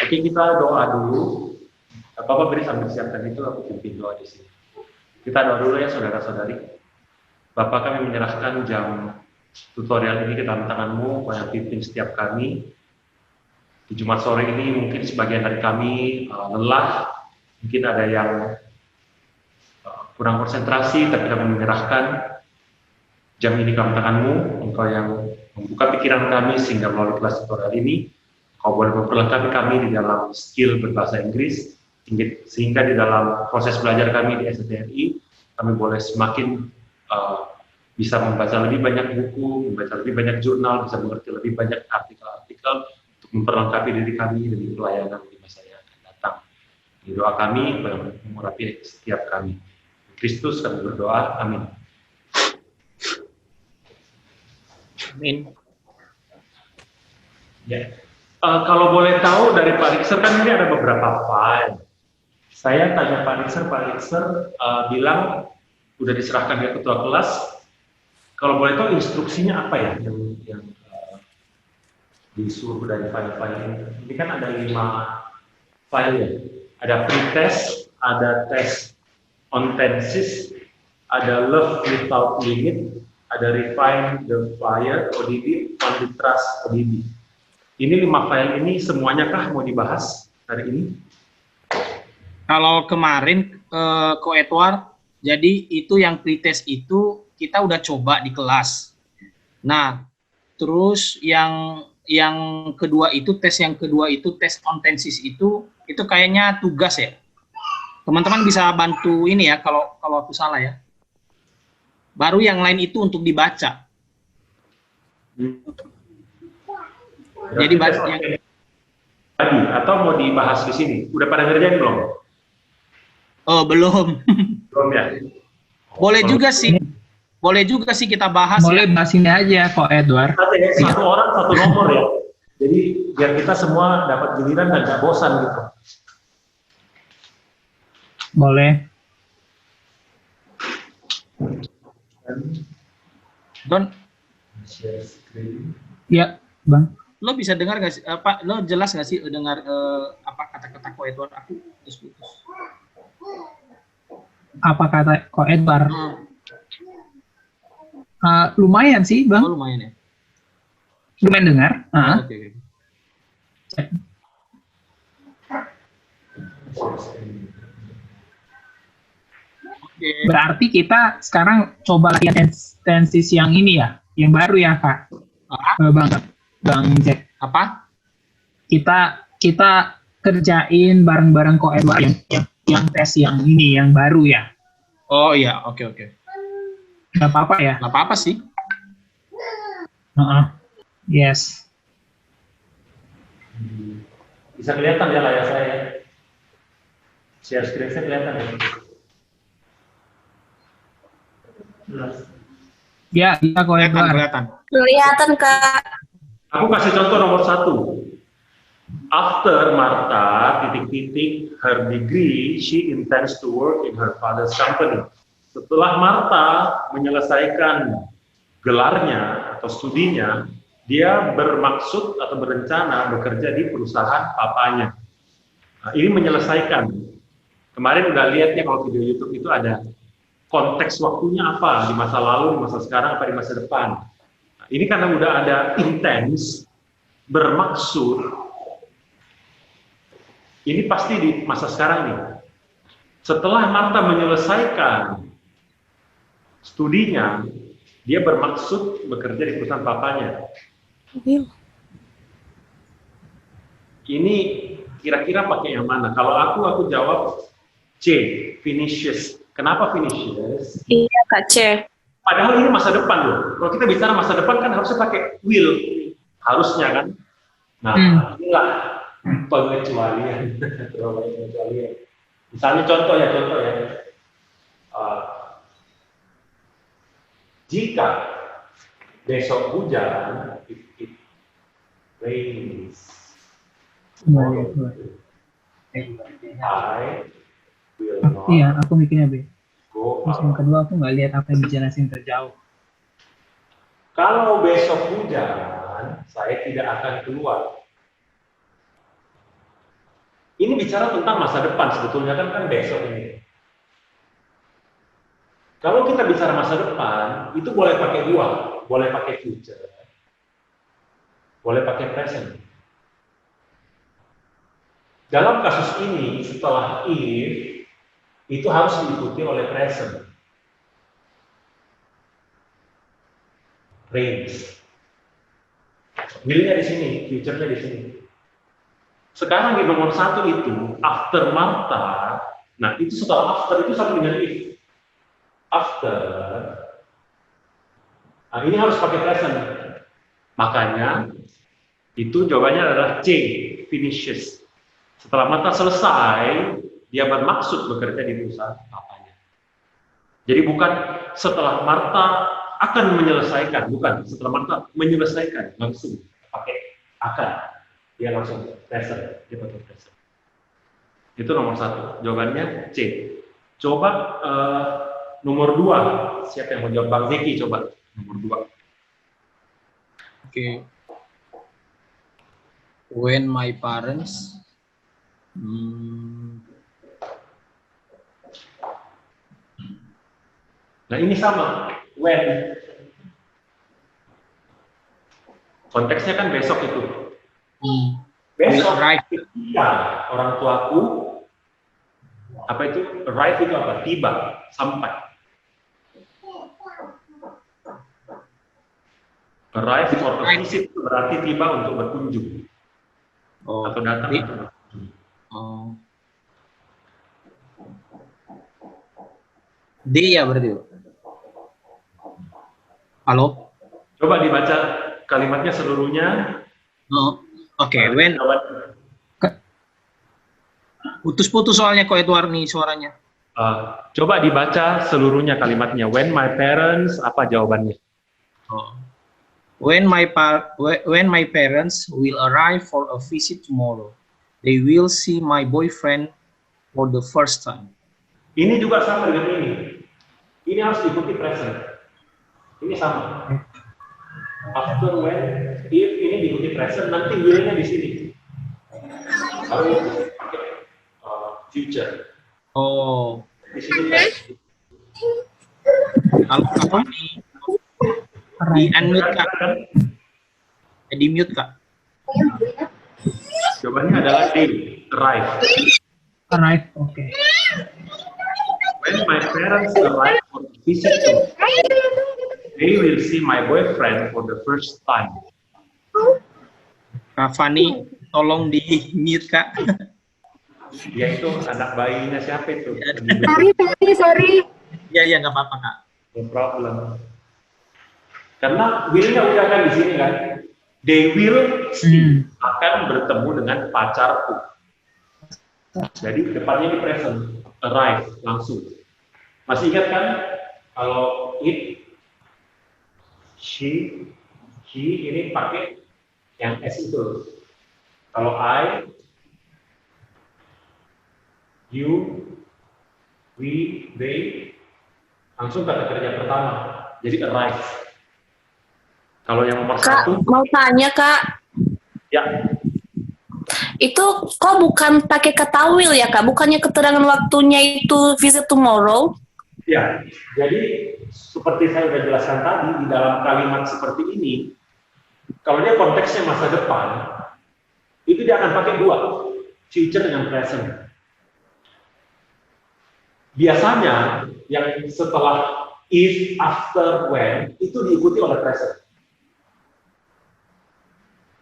Oke, kita doa dulu. Bapak beri sambil siapkan itu, aku pimpin doa di sini. Kita doa dulu ya saudara-saudari. Bapak, kami menyerahkan jam tutorial ini ke dalam tangan-Mu, Kau yang pimpin setiap kami. Di Jumat sore ini mungkin sebagian dari kami lelah, mungkin ada yang kurang konsentrasi, tapi kami menyerahkan jam ini ke dalam tangan-Mu. Engkau yang membuka pikiran kami sehingga melalui kelas tutorial ini, Kau boleh memperlengkapi kami di dalam skill berbahasa Inggris, sehingga di dalam proses belajar kami di STRI, kami boleh semakin bisa membaca lebih banyak buku, membaca lebih banyak jurnal, bisa mengerti lebih banyak artikel-artikel untuk memperlengkapi diri kami demi pelayanan di masa yang akan datang. Di doa kami, mengurapi setiap kami. Kristus kami berdoa, amin. Amin. Ya. Kalau boleh tahu dari Pak Rikser, kan ini ada beberapa file. Saya tanya Pak Rikser bilang udah diserahkan ke ketua kelas. Kalau boleh tahu instruksinya apa ya yang disuruh dari file-file ini? Ini kan ada 5 file ya. Ada pre-test, ada test on tenses, ada love without limit, ada refine the fire, ODB, on the trust, ODB. Ini 5 file ini semuanya kah mau dibahas hari ini? Kalau kemarin Ko Edward, jadi itu yang pretest itu kita udah coba di kelas. Nah, terus yang kedua itu tes on tenses itu kayaknya tugas ya. Teman-teman bisa bantu ini ya kalau aku salah ya. Baru yang lain itu untuk dibaca. Jadi bahas yang lagi atau mau dibahas di sini? Udah pada ngerjain belum? Oh, belum. Belum ya? Boleh juga sih. Boleh juga sih kita bahas. Boleh bahas ini aja kok Edward. Satu orang satu nomor ya. Jadi biar kita semua dapat giliran dan gak bosan gitu. Boleh. Don. Share screen. Ya, Bang. Lo bisa dengar nggak sih? Pak, lo jelas nggak sih dengar apa kata-kata Ko Edward? Aku putus-putus. Apa kata Ko Edward? Lumayan sih, Bang. Oh, lumayan ya. Lumayan dengar. Oke. Berarti kita sekarang coba latihan tensis yang ini ya, yang baru ya, Kak. Bang Jack. Apa? Kita kerjain bareng-bareng Ko Edward yang tes yang ini, yang baru ya. Oh iya, oke. Nggak apa-apa ya? Nggak apa-apa sih. Yes. Bisa kelihatan ya layar saya? Share screen saya kelihatan ya? Ya, kita Ko Edward. Kelihatan, Kak. Aku kasih contoh nomor 1. After Martha, her degree, she intends to work in her father's company. Setelah Martha menyelesaikan gelarnya atau studinya, dia bermaksud atau berencana bekerja di perusahaan papanya. Nah, ini menyelesaikan. Kemarin udah lihat ya kalau video YouTube itu ada konteks waktunya apa, di masa lalu, di masa sekarang, apa di masa depan. Nah, ini karena udah ada intens, bermaksud, ini pasti di masa sekarang nih. Setelah Martha menyelesaikan studinya, dia bermaksud bekerja di perusahaan papanya. Ini kira-kira pakai yang mana? Kalau aku jawab C, finishes. Kenapa finishes? Iya, Kak, C. Padahal ini masa depan loh. Kalau kita bicara masa depan kan harusnya pakai will. Harusnya kan. Nah, inilah pengecualian. Misalnya contoh ya. Jika besok hujan, it rains. Iya, aku mikirnya B. Go Terus yang kedua aku nggak lihat apa yang dijelasin terjauh. Kalau besok hujan, saya tidak akan keluar. Ini bicara tentang masa depan sebetulnya kan besok ini. Kalau kita bicara masa depan, itu boleh pakai dua, boleh pakai future, boleh pakai present. Dalam kasus ini, setelah if, itu harus diikuti oleh present. Rains. Will-nya di sini, future-nya di sini. Sekarang di nomor 1 itu, after Martha, nah itu setelah after itu sama dengan if. After, nah ini harus pakai present. Makanya, itu jawabannya adalah C, finishes. Setelah Martha selesai, dia bermaksud bekerja di perusahaan papanya. Jadi bukan setelah Martha akan menyelesaikan, bukan setelah Martha menyelesaikan, langsung pakai akan. Dia langsung present, dia pakai present. Itu nomor 1, jawabannya C. Coba nomor 2, siapa yang mau jawab? Bang Zeki coba, nomor 2. Oke. When my parents Nah ini sama, when. Konteksnya kan besok itu. Besok, ketika orang tuaku, apa itu? Arrive itu apa? Tiba, sampai. Arrive for a visit itu berarti tiba untuk berkunjung. Atau datang untuk berkunjung. D ya berarti. Halo? Coba dibaca kalimatnya seluruhnya. Oke, when putus-putus soalnya kok Edward nih suaranya. Coba dibaca seluruhnya kalimatnya. When my parents, apa jawabannya? When my parents will arrive for a visit tomorrow, they will see my boyfriend for the first time. Ini juga sama dengan ini. Ini harus diikuti present. Ini sama. After, when, if, ini diikuti present, nanti will-nya di sini. Lalu future. Di sini present. Kalau apa di unmute Kak. Di mute Kak. Jawabannya adalah D, arrive. Arrive, oke. When my parents arrive for the visit, they will see my boyfriend for the first time. Kak Fani, tolong di mute Kak. Dia itu anak bayinya siapa itu? Sorry. Ya nggak apa-apa Kak. No problem. Karena will-nya udah kan di sini kan. They will see, akan bertemu dengan pacarku. Jadi depannya di present, arrive langsung. Masih ingat kan kalau it, she, he ini pakai yang S itu. Kalau I, you, we, they, langsung kata kerja pertama. Jadi arrive. Kalau yang nomor Kak, 1, mau tanya Kak, ya. itu kok bukan pakai kata will ya Kak? Bukannya keterangan waktunya itu visit tomorrow? Ya, jadi seperti saya sudah jelaskan tadi, di dalam kalimat seperti ini, kalau dia konteksnya masa depan, itu dia akan pakai dua, future dengan present. Biasanya, yang setelah if, after, when, itu diikuti oleh present.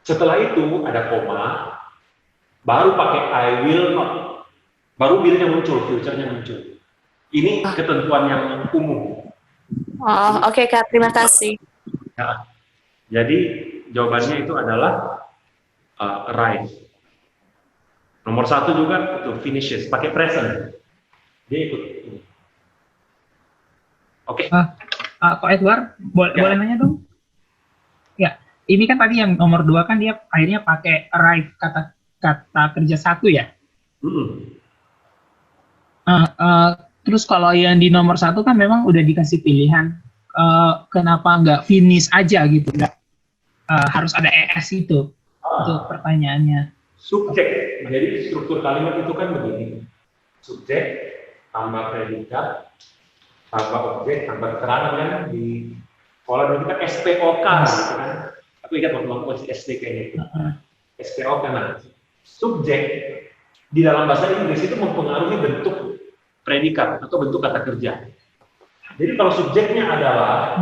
Setelah itu ada koma, baru pakai I will not, baru will-nya muncul, future-nya muncul. Ini ketentuan yang umum. Oke Kak, terima kasih. Ya. Jadi jawabannya itu adalah arrive. Nomor 1 juga itu finishes, pakai present. Dia ikut ini. Oke. Kok Edward, boleh nanya dong? Ya, ini kan tadi yang nomor 2 kan dia akhirnya pakai arrive, kata kerja 1 ya? Terus kalau yang di nomor 1 kan memang udah dikasih pilihan, kenapa nggak finish aja gitu, nggak harus ada ES itu, untuk pertanyaannya. subjek. Jadi struktur kalimat itu kan begini. Subjek tambah predikat tambah objek tambah keterangan kan di sekolah dulu kita SPOK gitu kan. Aku ingat waktu masih SD kayaknya itu. SPOK. Nah, subjek di dalam bahasa Inggris itu mempengaruhi bentuk predikat atau bentuk kata kerja. Jadi kalau subjeknya adalah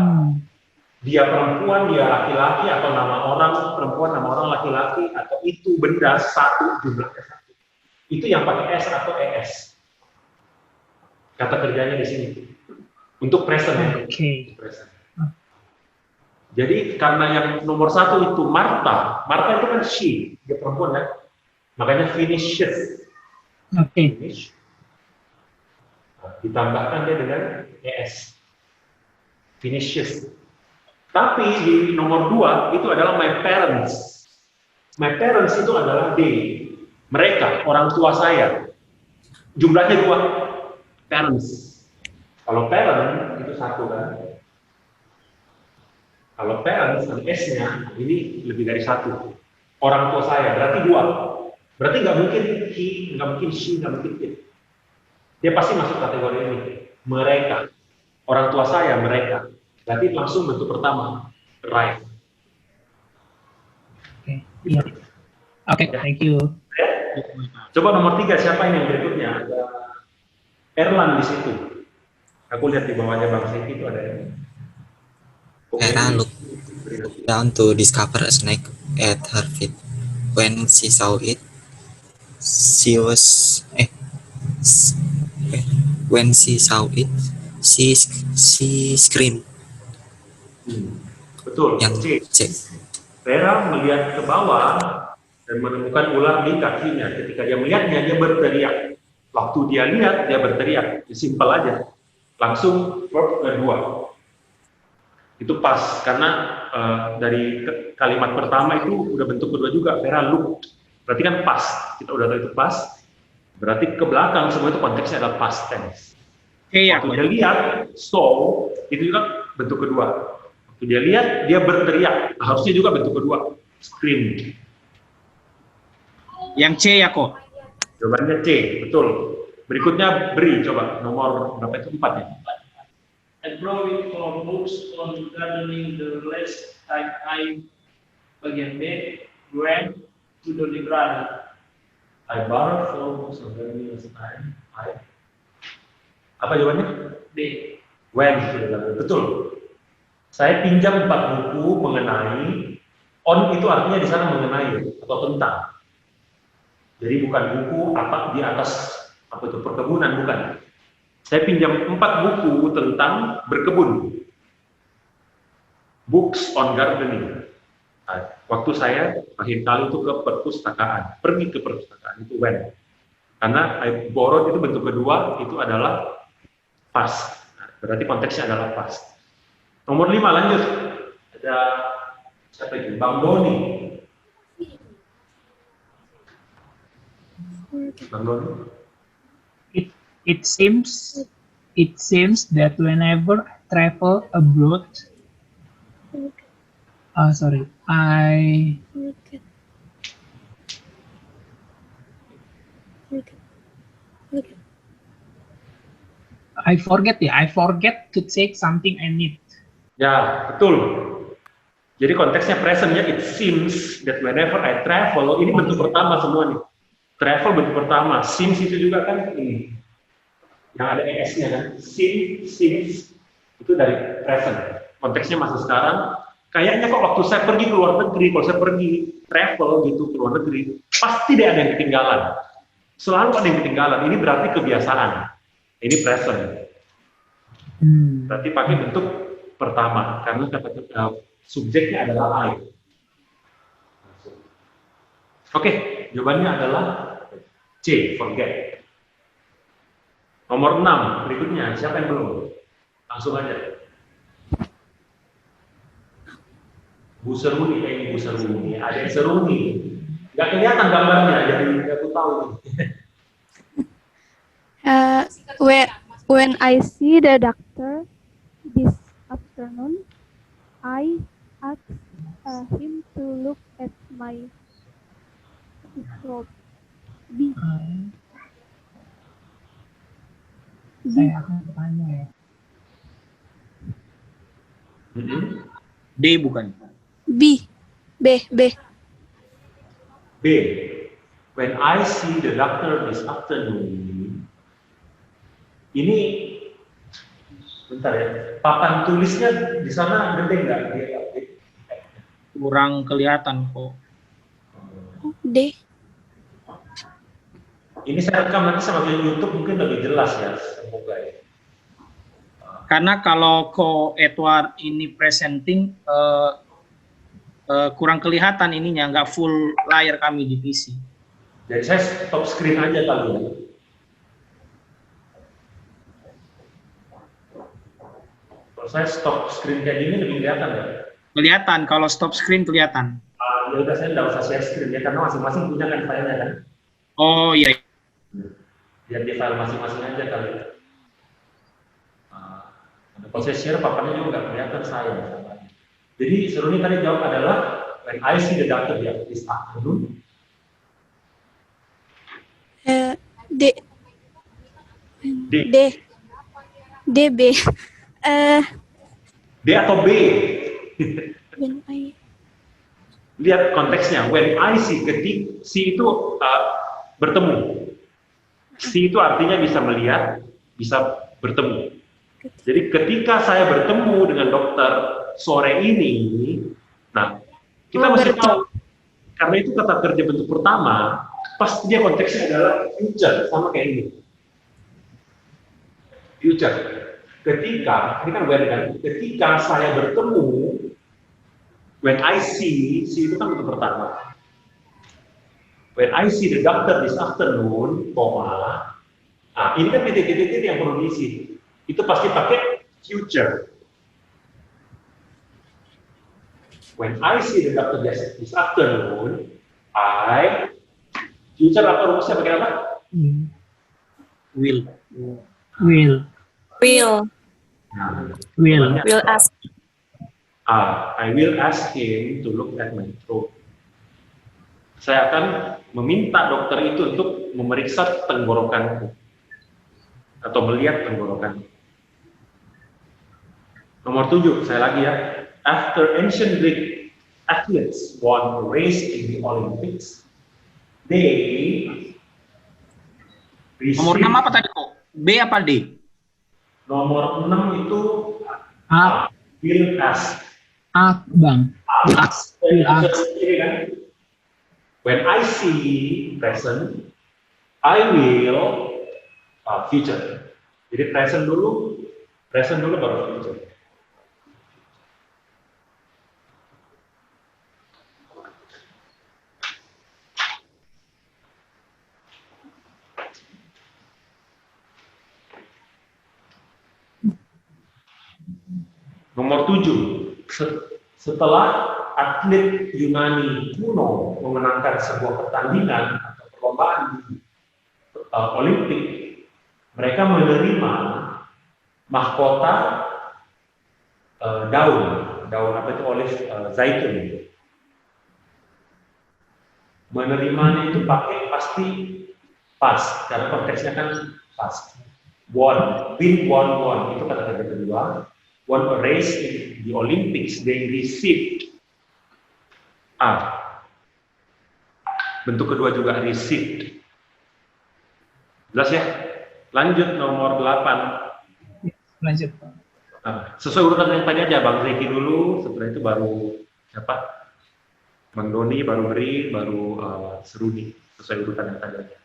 dia perempuan, dia laki-laki, atau nama orang perempuan, nama orang laki-laki, atau itu benda satu, jumlahnya satu. Itu yang pakai S atau ES. Kata kerjanya di sini. Untuk present. Oke. Present. Jadi karena yang nomor satu itu Martha itu kan she, dia perempuan kan, makanya finishes. Oke. Finish. Ditambahkan dia dengan ES. Finishes. Tapi di nomor 2 itu adalah my parents. My parents itu adalah they. Mereka, orang tua saya. Jumlahnya 2. Parents. Kalau parent itu satu kan. Kalau parents dan S-nya ini lebih dari 1. Orang tua saya berarti 2. Berarti nggak mungkin he, nggak mungkin she, nggak mungkin it. Dia pasti masuk kategori ini. Mereka. Orang tua saya, mereka. Berarti langsung bentuk pertama, right. Oke, iya. Oke, thank you. Coba nomor 3, siapa ini yang berikutnya? Ada Erlan di situ. Aku lihat di bawahnya Bang Seki itu ada yang. Erlan looked down to discover a snake at her feet. When she saw it, she screamed. Betul. Yang C. Vera melihat ke bawah dan menemukan ular di kakinya. Ketika dia melihatnya, dia berteriak. Waktu dia lihat, dia berteriak. Simpel aja. Langsung verb kedua. Itu pas karena dari kalimat pertama itu udah bentuk kedua juga. Vera look. Berarti kan pas. Kita udah tahu itu pas. Berarti ke belakang semua itu konteksnya adalah past tense. Waktu dia lihat, saw, itu juga bentuk kedua. Waktu dia lihat, dia berteriak. Harusnya juga bentuk kedua. Scream. Yang C ya kok. Jawabannya C, betul. Berikutnya Bri, coba nomor berapa itu 4 ya? I borrowed from books on gardening the last time I bagian B went to the library. I borrowed from books on gardening last time apa jawabannya? B. When, betul. Saya pinjam 4 buku mengenai, on itu artinya di sana mengenai atau tentang. Jadi bukan buku apa di atas apa itu perkebunan, bukan. Saya pinjam 4 buku tentang berkebun. Books on gardening. Nah, waktu saya akhir kali itu ke perpustakaan, pergi ke perpustakaan itu when. Karena I borrowed itu bentuk kedua itu adalah past. Nah, berarti konteksnya adalah past. Nomor 5 lanjut. Ada siapa itu? Bang Doni. Bang Doni. It seems that whenever I travel abroad, I forget to take something I need. Ya, betul. Jadi konteksnya presentnya it seems that whenever I travel, ini bentuk pertama semua nih. Travel bentuk pertama, seems itu juga kan ini. Yang ada ES-nya kan, seems itu dari present. Konteksnya masa sekarang. Kayaknya kok waktu saya pergi ke luar negeri, kalau saya pergi travel gitu ke luar negeri, pasti ada yang ketinggalan. Selalu ada yang ketinggalan. Ini berarti kebiasaan. Ini present. Berarti pakai bentuk pertama karena subjeknya adalah I. Oke, jawabannya adalah C, forget. Nomor 6 berikutnya, siapa yang belum? Langsung aja. Bu Seruni, kayaknya Bu Seruni. Ada yang Seruni. Nggak kelihatan gambarnya, jadi nggak tahu ini. When I see the doctor this afternoon, I asked him to look at my Microbe. B. Saya akan bertanya ya. D bukan. B. B. B. When I see the doctor this afternoon, ini bentar ya, papan tulisnya di sana gede nggak? Kurang kelihatan kok. D. Ini saya rekam nanti sama YouTube mungkin lebih jelas ya, semoga ya. Karena kalau Ko Edward ini presenting kurang kelihatan ininya, nggak full layar kami di PC. Jadi saya stop screen aja kali ya. Kalau saya stop screen kayak gini lebih kelihatan ya. Kelihatan, kalau stop screen kelihatan. Ya udah, saya nggak usah share screen ya, karena masing-masing punya kan filenya kan. Oh iya. Biar di file masing-masing aja kali ya. Kalau saya share papannya juga nggak kelihatan saya. Jadi Seruni tadi jawab adalah when I see the doctor this afternoon. D. B. D atau B? When I. Lihat konteksnya. When I see, ketik C itu bertemu. C itu artinya bisa melihat, bisa bertemu. Jadi ketika saya bertemu dengan dokter sore ini, nah kita mesti tahu, karena itu kata kerja bentuk pertama, pasti dia konteksnya adalah future, sama kayak ini. Future. Ketika, ini kan when kan, ketika saya bertemu, when I see itu kan bentuk pertama. When I see the doctor this afternoon, ini kan titik-titik yang perlu diisi. Itu pasti pakai future. When I see the doctor this afternoon, future atau rumusnya pakai apa? Will. Will ask. I will ask him to look at my throat. Saya akan meminta dokter itu untuk memeriksa tenggorokanku atau melihat tenggorokanku. Nomor 7, saya lagi ya. After ancient Greek athletes won a race in the Olympics, they received... Nomor 6 apa tadi kok? B apa D? Nomor 6 itu A. Will ask. A, Bang. Will ask. When I see present, I will future. Jadi present dulu baru future. Nomor 7, setelah atlet Yunani kuno memenangkan sebuah pertandingan atau perlombaan di Olimpik, mereka menerima mahkota daun apa itu, olive zaitun. Menerimanya itu pakai pasti pas, karena konteksnya kan pas. Win, itu kata-kata kedua. Won a race in the Olympics, they received. Bentuk kedua juga received. Jelas ya? Lanjut nomor 8. Lanjut. Sesuai urutan yang tadi aja, Bang Zeki dulu, setelah itu baru siapa? Bang Doni, baru Beri, baru Seruni. Sesuai urutan yang tadi aja.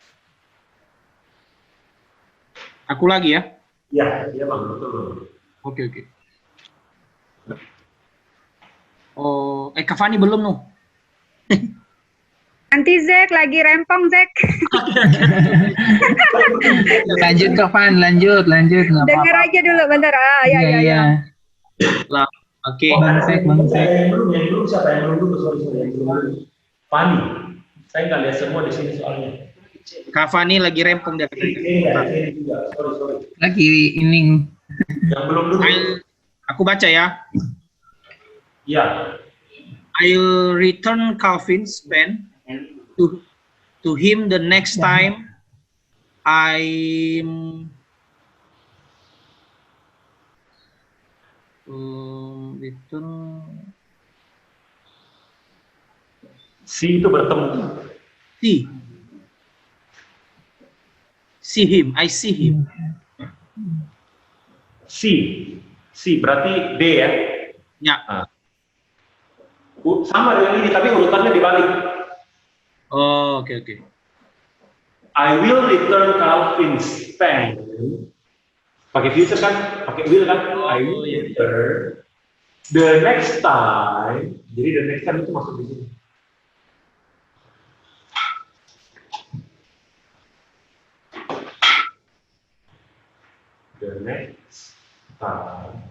Aku lagi ya? Iya Bang, betul. Oke. Oh, Kavani belum no? Nanti Zek lagi rempong Zek. Lanjut Kavani, lanjut. Dengar aja dulu bentar. Ya. Lah, oke. Bang Zek. Yang belum siapa yang belum? Sorry, yang belum. Fani. Saya nggak lihat semua di sini soalnya. Kavani lagi rempong dia. Ini juga. Sorry. Lagi ini. Yang belum dulu. Aku baca ya. Ya. I'll return Calvin's pen To him the next time I'm return. See itu bertemu. See him, I see him. See berarti D ya? Ya. Sama dengan ini, tapi urutannya dibalik. Oh, oke. I will return Calvin's pen. Pakai future kan? Pakai will kan? I will return the next time. Jadi the next time itu masuk di sini. The next time.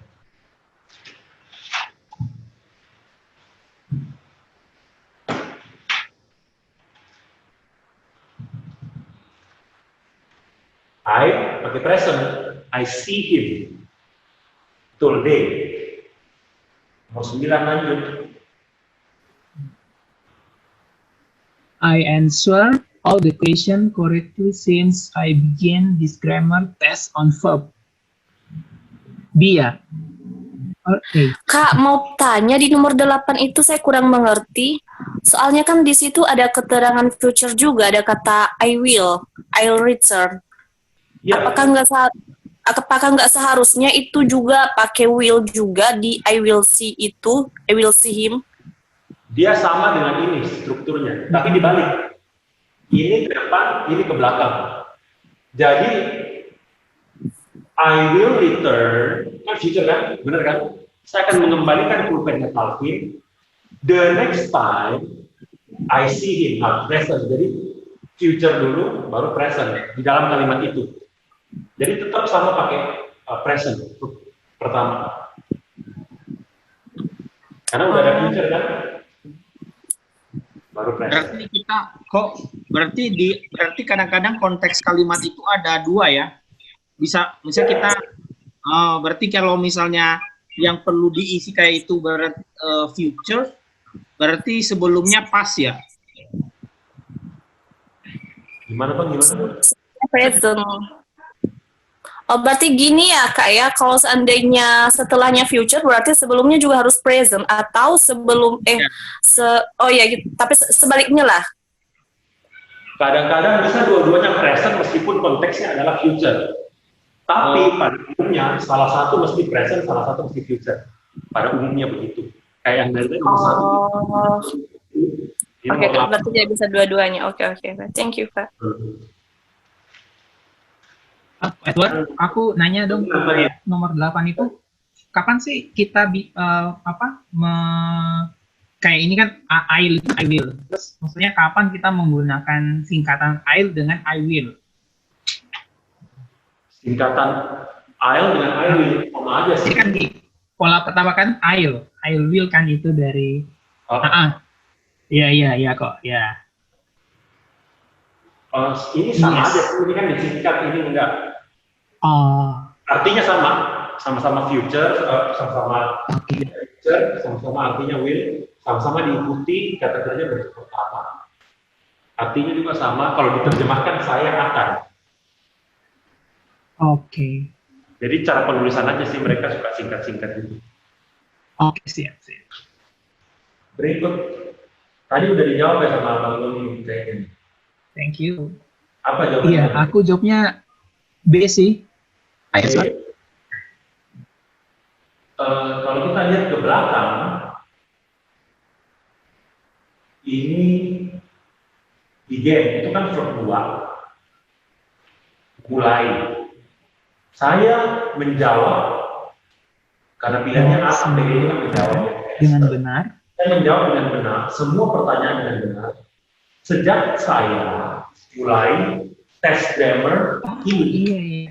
I pakai present, I see him. Betul, D. Nomor 9 lanjut. I answer all the question correctly since I began this grammar test on verb. B ya? Oke. Kak, mau tanya di nomor 8 itu saya kurang mengerti. Soalnya kan di situ ada keterangan future juga, ada kata I will, I'll return. Ya. Apakah nggak seharusnya itu juga pakai will juga di I will see itu, I will see him? Dia sama dengan ini strukturnya, tapi dibalik. Ini ke depan, ini ke belakang. Jadi I will return, kan future kan, bener kan? Saya akan mengembalikan pulpennya Calvin. The next time I see him, present. Jadi future dulu, baru present di dalam kalimat itu. Jadi tetap sama pakai present pertama. Karena udah ada future kan, baru present. Berarti kadang-kadang konteks kalimat itu ada dua ya. Bisa kita berarti kalau misalnya yang perlu diisi kayak itu berarti future, berarti sebelumnya pas ya. Gimana Bang? Gimana? Present. Oh, berarti gini ya Kak ya, kalau seandainya setelahnya future berarti sebelumnya juga harus present atau sebelum tapi sebaliknya lah. Kadang-kadang bisa dua-duanya present meskipun konteksnya adalah future. Tapi pada umumnya salah satu mesti present, salah satu mesti future. Pada umumnya begitu. Kayak yang dari nomor 1. Oke, berarti dia bisa dua-duanya. Oke. Thank you, Kak. Edward, aku nanya dong, nomor 8 itu kapan sih kita kayak ini kan I will. Terus maksudnya kapan kita menggunakan singkatan I'll dengan I will? Singkatan I'll dengan I will sama aja sih. Ini kan di pola pertama kan I will kan itu dari Iya kok, ya. Ini sama aja, ini kan disingkat, ini enggak. Artinya sama-sama future, sama-sama future, sama-sama artinya will, sama-sama diikuti kata kerja bentuk pertama. Artinya juga sama, kalau diterjemahkan saya akan. Oke. Jadi cara penulisan aja sih mereka suka singkat-singkat gitu. Oke, siap. Berikut, tadi udah dijawab ya sama Bang Loni kayaknya. Thank you. Apa jawabannya? Iya, aku jawabnya B sih. Kalau kita lihat ke belakang, ini begin, itu kan verb 2. Mulai. Saya menjawab, karena pilihannya A sampai D kan menjawab. Dengan benar. Saya menjawab dengan benar, semua pertanyaan dengan benar. Sejak saya mulai tes grammar ini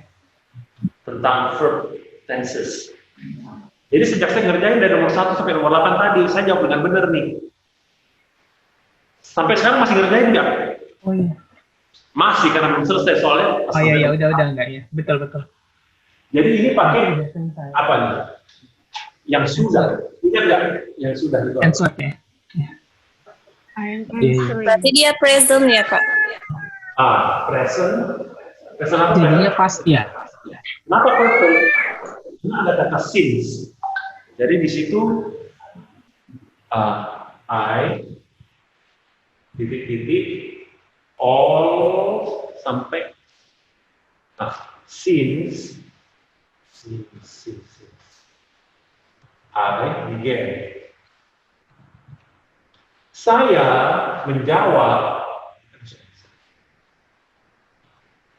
tentang verb tenses. Jadi sejak saya ngerjain dari nomor 1 sampai nomor 8 tadi, saya jawab dengan benar nih. Sampai sekarang masih ngerjain nggak? Oh iya. Masih, karena belum selesai soalnya. Oh iya, udah enggak ya. Betul. Jadi ini pakai apa nih? Yang sudah. Ingat nggak? Yang sudah itu. Answer ya. Berarti dia present ya Kak? Present apa? Jadinya past ya. Kenapa perfect? Karena ada kata since. Jadi di situ I titik-titik all sampai since I began. Saya menjawab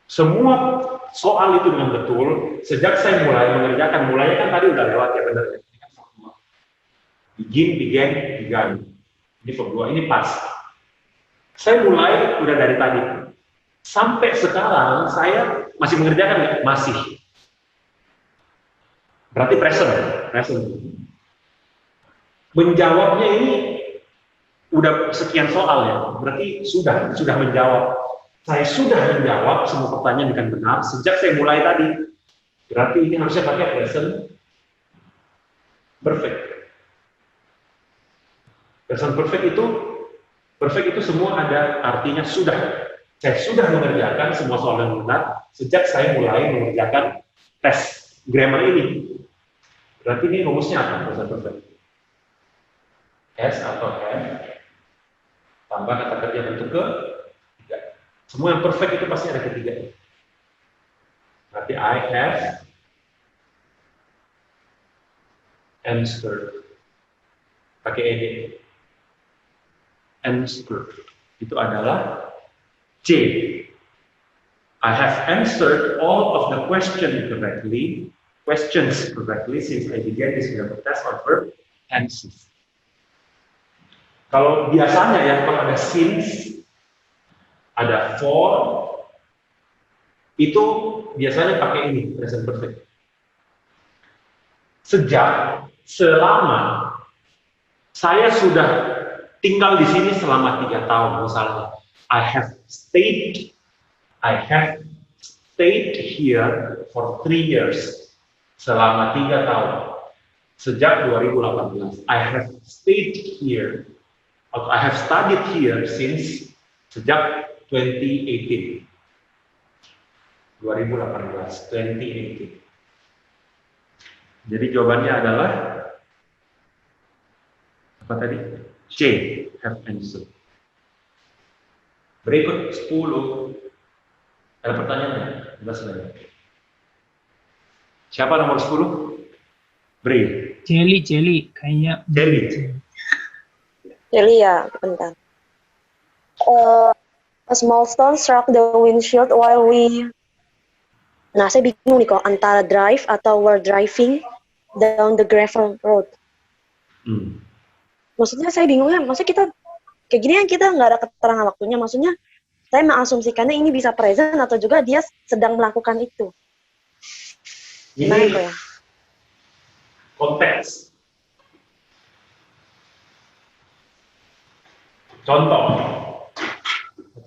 semua soal itu dengan betul sejak saya mulai mengerjakan. Mulainya kan tadi udah lewat ya, benar ya. Began. Ini verb 2, ini pas. Saya mulai udah dari tadi. Sampai sekarang saya masih mengerjakan nggak? Masih. Berarti present. Menjawabnya ini udah sekian soal ya. Berarti sudah menjawab. Saya sudah menjawab semua pertanyaan dengan benar sejak saya mulai tadi. Berarti ini harusnya pakai present perfect. Present perfect itu semua ada artinya sudah. Saya sudah mengerjakan semua soal yang benar sejak saya mulai mengerjakan tes grammar ini. Berarti ini rumusnya apa? Present perfect. S atau F tambah kata kerja bentuk ketiga. Semua yang perfect itu pasti ada ketiga. Berarti I have answered. Pakai ed. Answered itu adalah C. I have answered all of the questions correctly since I began this grammar test on verb tenses. Kalau biasanya ya, kalau ada since, ada for, itu biasanya pakai ini, present perfect. Sejak, selama, saya sudah tinggal di sini selama 3 tahun, misalnya. I have stayed here for 3 years, selama 3 tahun, sejak 2018. I have stayed here, atau I have studied here since sejak 2018. 2018. Jadi jawabannya adalah apa tadi? C, have answered. Berikut 10. Ada pertanyaannya? Jelas saja. Siapa nomor 10? Bri. Jelly kayaknya. Jelly ya, bentar. A small stone struck the windshield while we. Nah, saya bingung nih kok antara drive atau were driving down the gravel road. Maksudnya saya bingungnya, maksudnya kita kayak gini kan kita nggak ada keterangan waktunya. Maksudnya saya mengasumsikannya ini bisa present atau juga dia sedang melakukan itu. Gimana kok ya? Konteks. Contoh.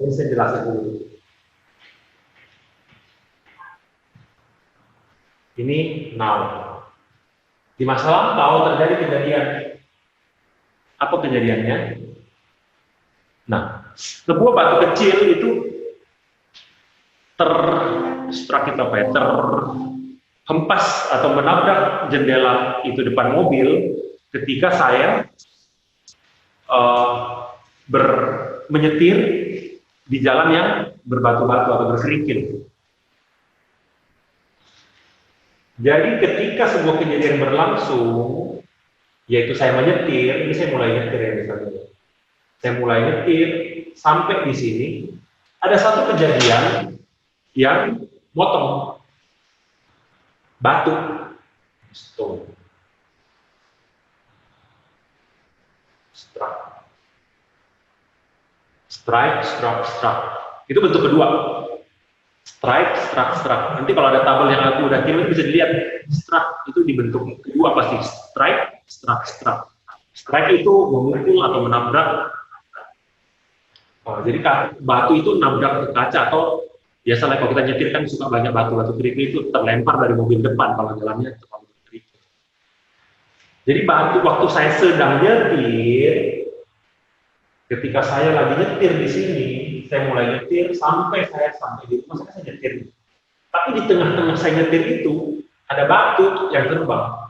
Ini saya jelaskan dulu. Ini now. Di masa lampau terjadi kejadian. Apa kejadiannya? Nah, sebuah batu kecil itu terhempas atau menabrak jendela itu depan mobil ketika saya menyetir di jalan yang berbatu-batu atau berkerikil. Jadi ketika sebuah kejadian berlangsung, yaitu saya menyetir, ini saya mulai nyetir ya misalnya. Saya mulai nyetir sampai di sini, ada satu kejadian yang motong batu, stone, strike, struck. Itu bentuk kedua. Strike, struck. Nanti kalau ada tabel yang aku udah kirim bisa dilihat. Struck itu di bentuk kedua pasti. Strike, struck. Strike itu memukul atau menabrak. Jadi batu itu nabrak ke kaca atau biasalah kalau kita nyetir kan suka banyak batu-batu kerikil itu terlempar dari mobil depan kalau jalannya terlalu kerikil. Jadi batu waktu saya sedang nyetir, ketika saya lagi nyetir di sini, saya mulai nyetir sampai di rumah saya nyetir. Tapi di tengah-tengah saya nyetir itu ada batu yang terbang.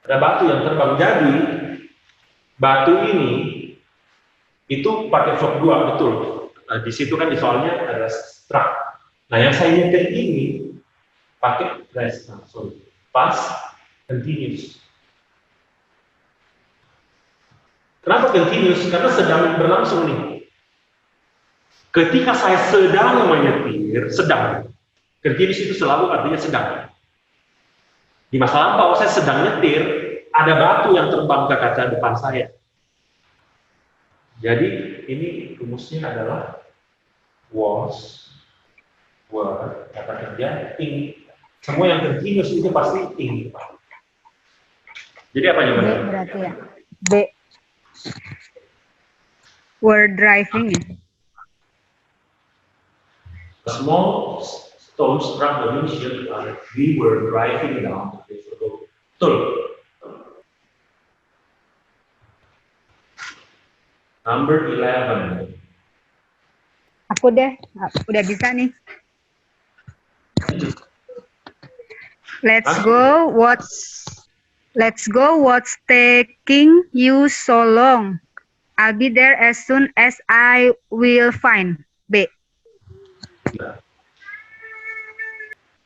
Ada batu yang terbang. Jadi batu ini itu pakai shock 2, betul. Di situ kan di soalnya ada struck. Nah, yang saya nyetir ini pakai past continuous. Kenapa continuous? Karena sedang berlangsung nih. Ketika saya sedang menyetir, sedang. Continuous itu selalu artinya sedang. Di masa lampau saya sedang nyetir, ada batu yang terbang ke kaca depan saya. Jadi ini rumusnya adalah was, were, kata kerja, ing. Semua yang continuous itu pasti ing. Jadi apa yang benar? Berarti ya. B. Were driving. Small stone struck the windshield while we were driving down the river road. Betul. Number 11. Aku deh, udah bisa nih. Let's go. What's taking you so long? I'll be there as soon as I will find. B.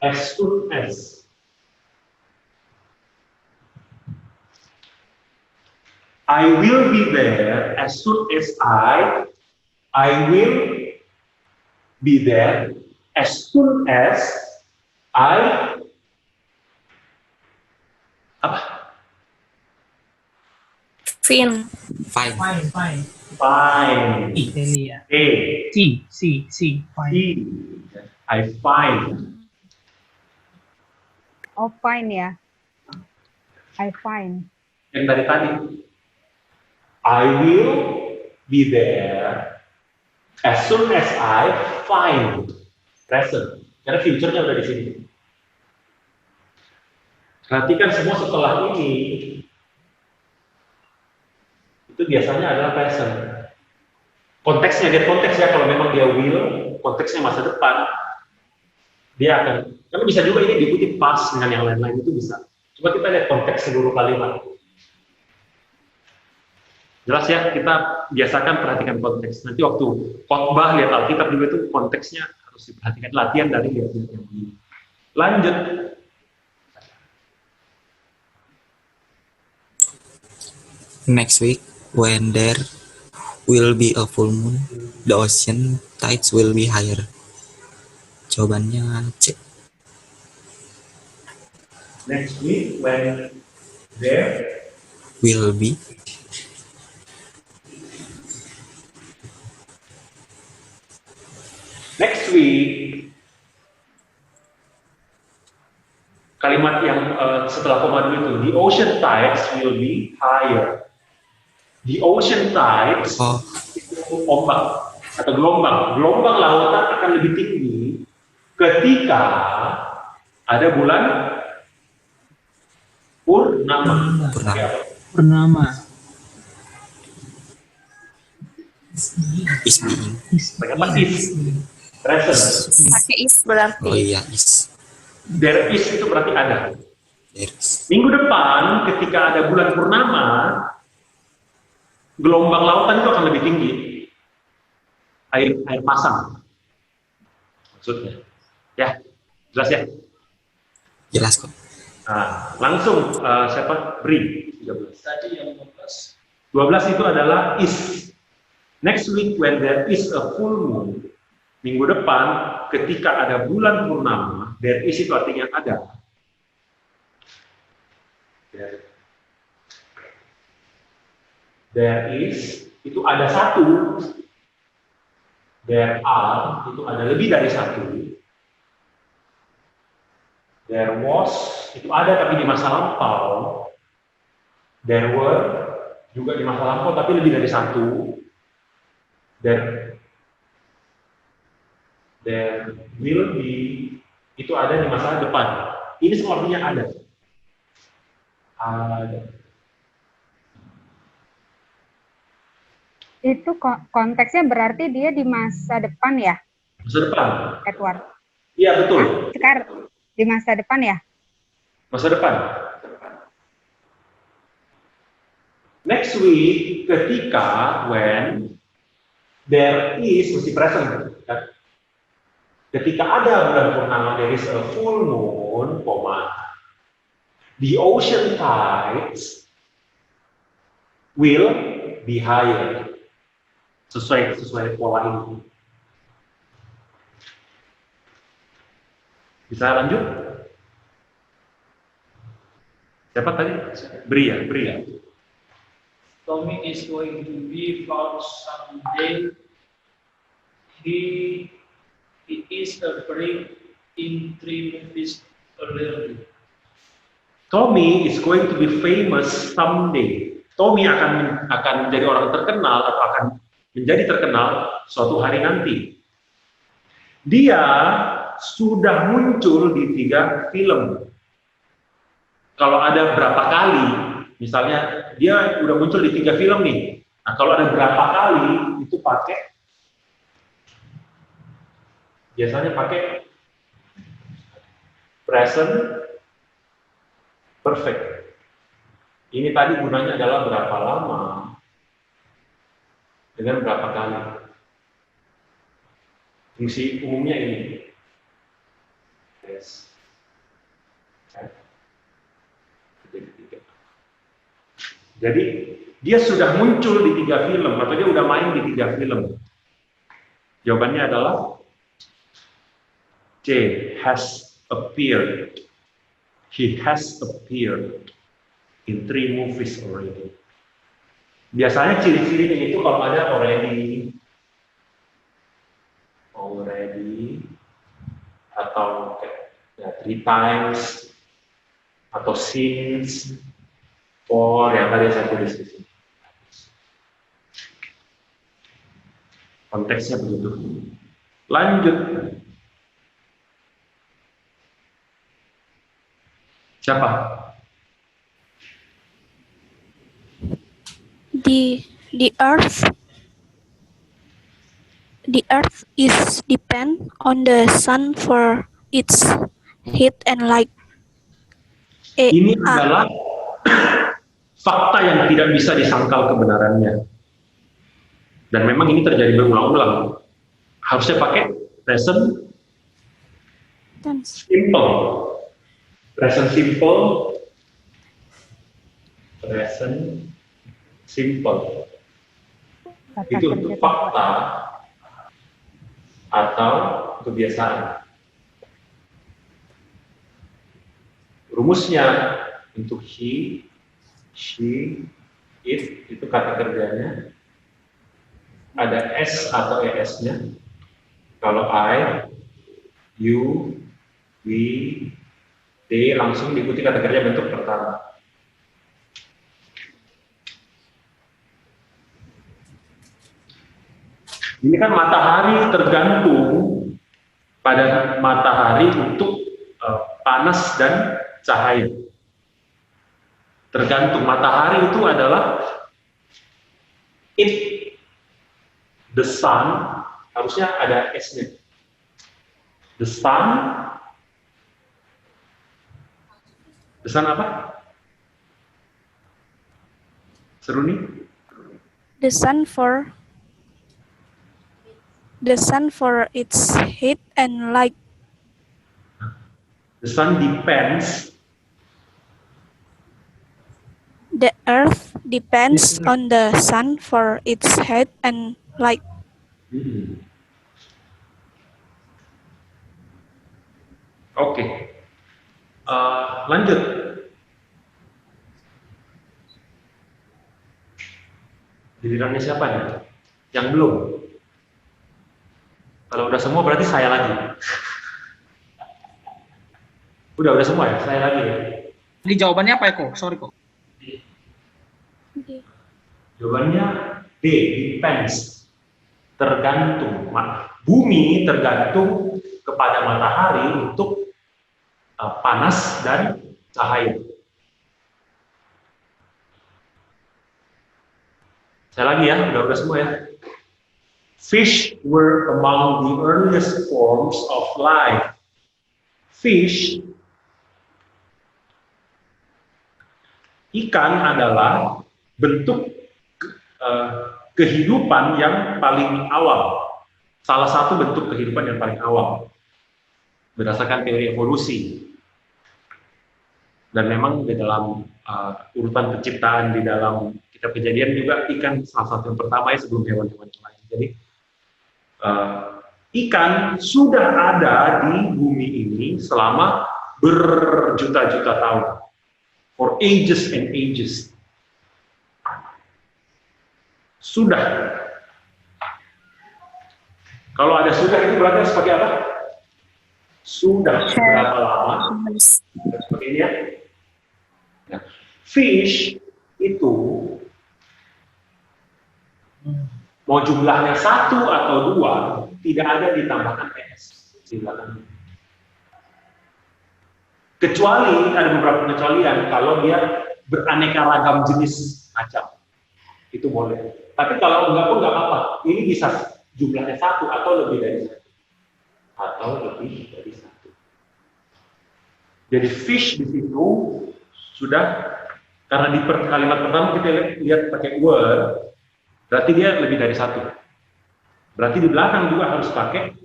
As soon as. I will be there as soon as I will be there as soon as I apa? Fine. Fine. Fine. Celia. A. C. Fine. C. I find. Oh, fine ya. I find. Yang dari tadi. I will be there as soon as I find. Present. Karena future-nya udah di sini. Perhatikan semua setelah ini itu biasanya adalah present. Konteksnya, lihat konteks ya, kalau memang dia will, konteksnya masa depan, dia akan, karena bisa juga ini diikuti pas dengan yang lain-lain, itu bisa. Coba kita lihat konteks seluruh kalimat. Jelas ya, kita biasakan perhatikan konteks. Nanti waktu khotbah lihat Alkitab juga itu konteksnya harus diperhatikan, latihan dari lihat-lihat yang ini. Lanjut. Next week, when there will be a full moon, the ocean tides will be higher. Jawabannya C. Next week, when there Will be. next week, kalimat yang setelah koma dulu itu, the ocean tides will be higher. The ocean tides itu ombak atau gelombang. Gelombang lautan akan lebih tinggi ketika ada bulan purnama. Purnama. Is being. Pakai apa? Is. Present. Pakai is berarti. Oh iya, is. There is itu berarti ada. There is. Minggu depan ketika ada bulan purnama, gelombang lautan itu akan lebih tinggi. Air pasang. Maksudnya. Ya, jelas ya? Jelas kok. Nah, langsung siapa? Bri. 13. Tadi yang 15. 12 itu adalah is. Next week when there is a full moon, minggu depan ketika ada bulan purnama, there is itu artinya ada. There is itu ada satu. There are itu ada lebih dari satu. There was itu ada tapi di masa lampau. There were juga di masa lampau tapi lebih dari satu. There will be itu ada di masa depan. Ini sepertinya ada. Ada. Itu konteksnya berarti dia di masa depan ya, Masa depan. Edward? Iya, betul. Sekarang di masa depan ya? Masa depan. Next week, ketika when there is, mesti present. Kan? Ketika ada bulan purnama, there is a full moon, the ocean tides will be higher. Sesuai pola ini. Bisa lanjut? Siapa tadi? Bria. Tommy is going to be found someday. He is appearing in 3 movies already. Tommy is going to be famous someday. Tommy akan menjadi orang terkenal atau akan menjadi terkenal suatu hari nanti. Dia sudah muncul di 3 film. Kalau ada berapa kali, misalnya dia udah muncul di 3 film nih. Nah, kalau ada berapa kali itu biasanya pakai present perfect. Ini tadi gunanya adalah berapa lama dengan berapa kali. Fungsi umumnya ini. Yes. Jadi dia sudah muncul di 3 film atau dia udah main di 3 film. Jawabannya adalah C, has appeared. He has appeared in 3 movies already. Biasanya ciri-cirinya itu kalau ada already, atau ya, 3 times, atau since, for yang tadi saya tulis di sini. Konteksnya begitu. Lanjut. Siapa? The earth is depend on the sun for its heat and light. Ini adalah fakta yang tidak bisa disangkal kebenarannya. Dan memang ini terjadi berulang-ulang. Harusnya pakai present simple. Present simple. Present simple. Itu untuk fakta atau kebiasaan. Rumusnya untuk he, she, it, itu kata kerjanya. Ada S atau ES-nya. Kalau I, you, we, they, langsung diikuti kata kerja bentuk pertama. Ini kan matahari tergantung pada matahari untuk panas dan cahaya. Tergantung matahari itu adalah it, the sun, harusnya ada S-nya. The sun apa? Seru nih? The sun for its heat and light. The sun depends. The earth depends on the sun for its heat and light. Oke. Lanjut. Gilirannya siapa nih? Yang belum? Kalau udah semua berarti saya lagi. Udah semua ya? Saya lagi ya? Ini jawabannya apa ya kok? Sorry kok. Jawabannya D, depends. Tergantung. Bumi tergantung kepada matahari untuk panas dan cahaya. Saya lagi ya, udah semua ya. Fish were among the earliest forms of life. Fish, ikan adalah bentuk kehidupan yang paling awal. Salah satu bentuk kehidupan yang paling awal berdasarkan teori evolusi. Dan memang di dalam urutan penciptaan di dalam kitab Kejadian juga ikan salah satu yang pertama ya sebelum hewan-hewan yang lain. Jadi ikan sudah ada di bumi ini selama berjuta-juta tahun, for ages and ages. Sudah. Kalau ada sudah itu berarti seperti apa? Sudah berapa lama? Seperti ini ya. Nah, fish itu mau jumlahnya 1 atau 2 tidak ada ditambahkan PS di belakangnya. Kecuali ada beberapa pengecualian kalau dia beraneka ragam jenis macam itu boleh. Tapi kalau enggak pun nggak apa-apa. Ini bisa jumlahnya 1 atau lebih dari 1 atau lebih dari 1. Jadi fish di situ sudah karena di kalimat pertama kita lihat pakai were, berarti dia lebih dari 1. Berarti di belakang juga harus pakai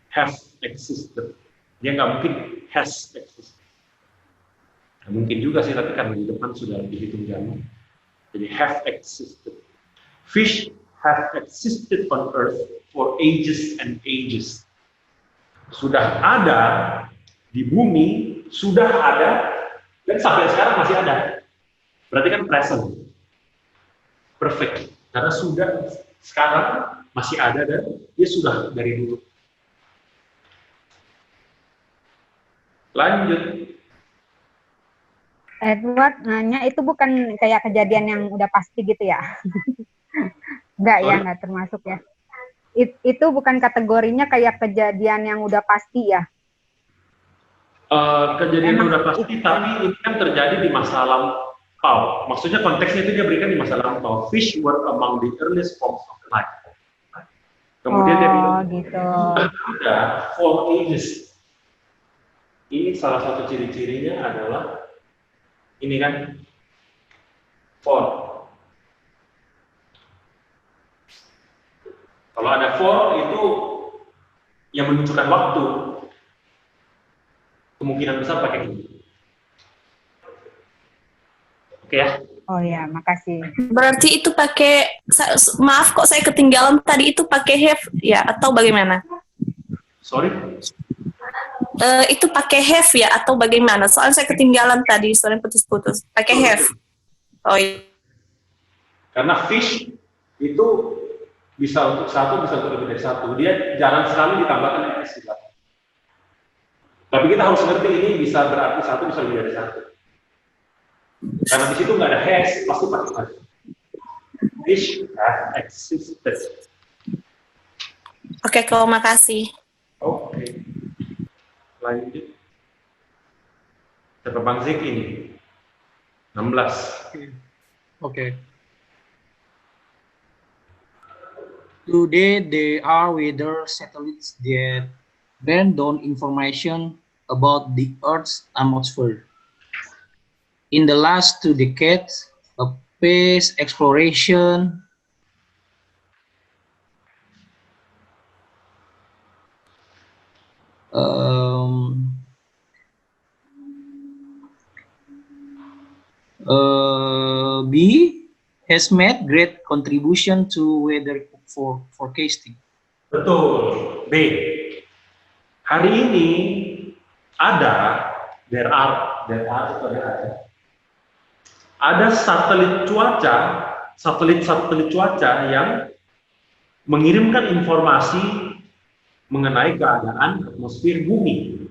have existed. Dia nggak mungkin has existed. Nah, mungkin juga sih, tapi karena di depan sudah dihitung jamak. Jadi have existed. Fish have existed on earth for ages and ages. Sudah ada di bumi, sudah ada, dan sampai sekarang masih ada. Berarti kan present. Perfect. Karena sudah sekarang masih ada dan dia sudah dari dulu. Lanjut. Edward nanya itu bukan kayak kejadian yang udah pasti gitu ya? Enggak ya, enggak termasuk ya. Itu bukan kategorinya kayak kejadian yang udah pasti ya? Kejadian yang udah pasti, tapi ini kan terjadi di masa lampau. Maksudnya konteksnya itu dia berikan di masa lampau. Fish were among the earliest forms of life. Kemudian dia bilang, gitu. Ada for ages. Ini salah satu ciri-cirinya adalah ini kan for. Kalau ada for itu yang menunjukkan waktu, kemungkinan besar pakai ini. Oke ya? Oh ya, makasih. Berarti itu pakai, maaf kok saya ketinggalan tadi itu pakai have ya atau bagaimana? Sorry? Itu pakai have ya atau bagaimana? Soalnya saya ketinggalan tadi, soalnya putus-putus. Pakai have. Oh iya. Karena fish itu bisa untuk 1, bisa untuk lebih dari 1. Dia jarang sekali ditambahkan s di belakang. Tapi kita harus ngerti ini bisa berarti 1, bisa lebih dari 1. Karena di situ nggak ada has, pasti pakai has. Fish have existed. Oke, kalau makasih. Oke. Lanjut. Siapa Bang Zik ini? 16. Okay. Today there are weather satellites that bring down information about the Earth's atmosphere. In the last 2 decades, a space exploration has made great contribution to weather forecasting. Betul. B. Hari ini ada satelit cuaca yang mengirimkan informasi mengenai keadaan atmosfer bumi.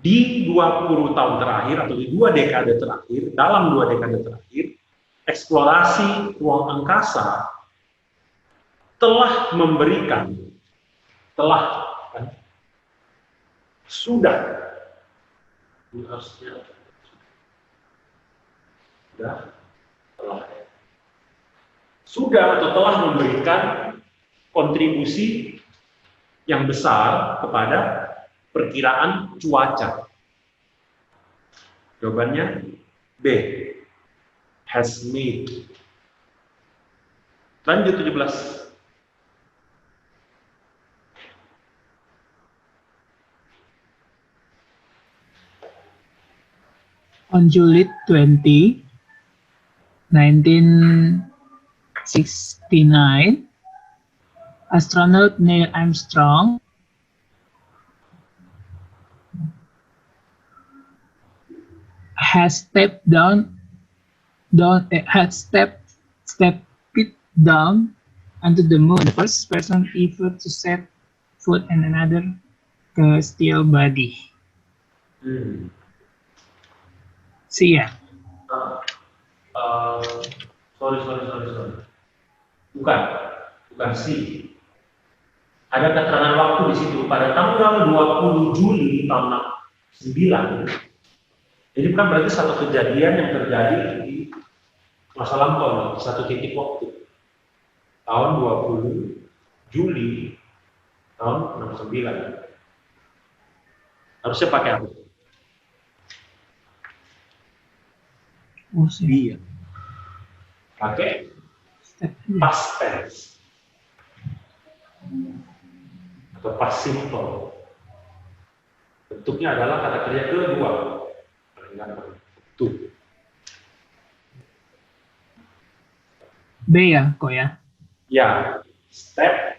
Di 20 tahun terakhir atau di 2 dekade terakhir, dalam 2 dekade terakhir, eksplorasi ruang angkasa telah memberikan, sudah sudah atau telah memberikan kontribusi yang besar kepada perkiraan cuaca. Jawabannya B, has made. Lanjut 17. On July 20, 1969, astronaut Neil Armstrong has stepped down onto the moon, the first person ever to set foot in another celestial body. See ya. Sorry. Bukan sih. Ada keterangan waktu di situ pada tanggal 20 Juli tahun 9. Jadi bukan berarti satu kejadian yang terjadi di masa lampau, satu titik waktu. Tahun 20 Juli tahun 69. Harusnya pakai apa? Iya. Pakai past tense atau past simple. Bentuknya adalah kata kerja kedua. Tuh. B ya, kok ya? Ya, step.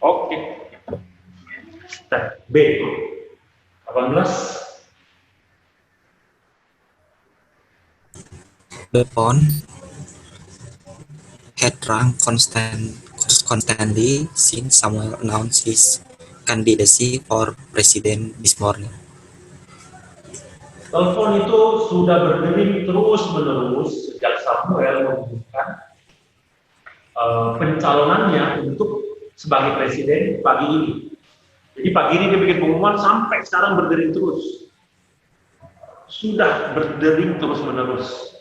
Oke. Step B. 18. The phone had rung constantly since Samuel announced his candidacy for president this morning. Telepon itu sudah berdering terus-menerus sejak Samuel mengumumkan pencalonannya untuk sebagai presiden pagi ini. Jadi pagi ini dia bikin pengumuman sampai sekarang berdering terus. Sudah berdering terus-menerus.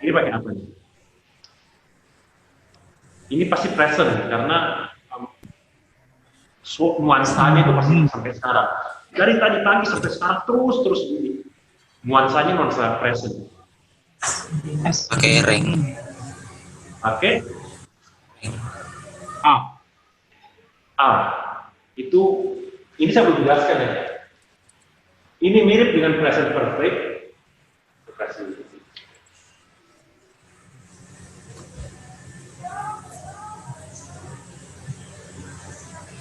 Ini pakai apa nih? Ini pasti present karena nuansanya itu pasti sampai sekarang. Dari tadi pagi sampai sekarang terus begini. Nuansanya nuansa present. Pakai ring. Pakai A. Itu ini saya belum jelaskan ya. Ini mirip dengan present perfect.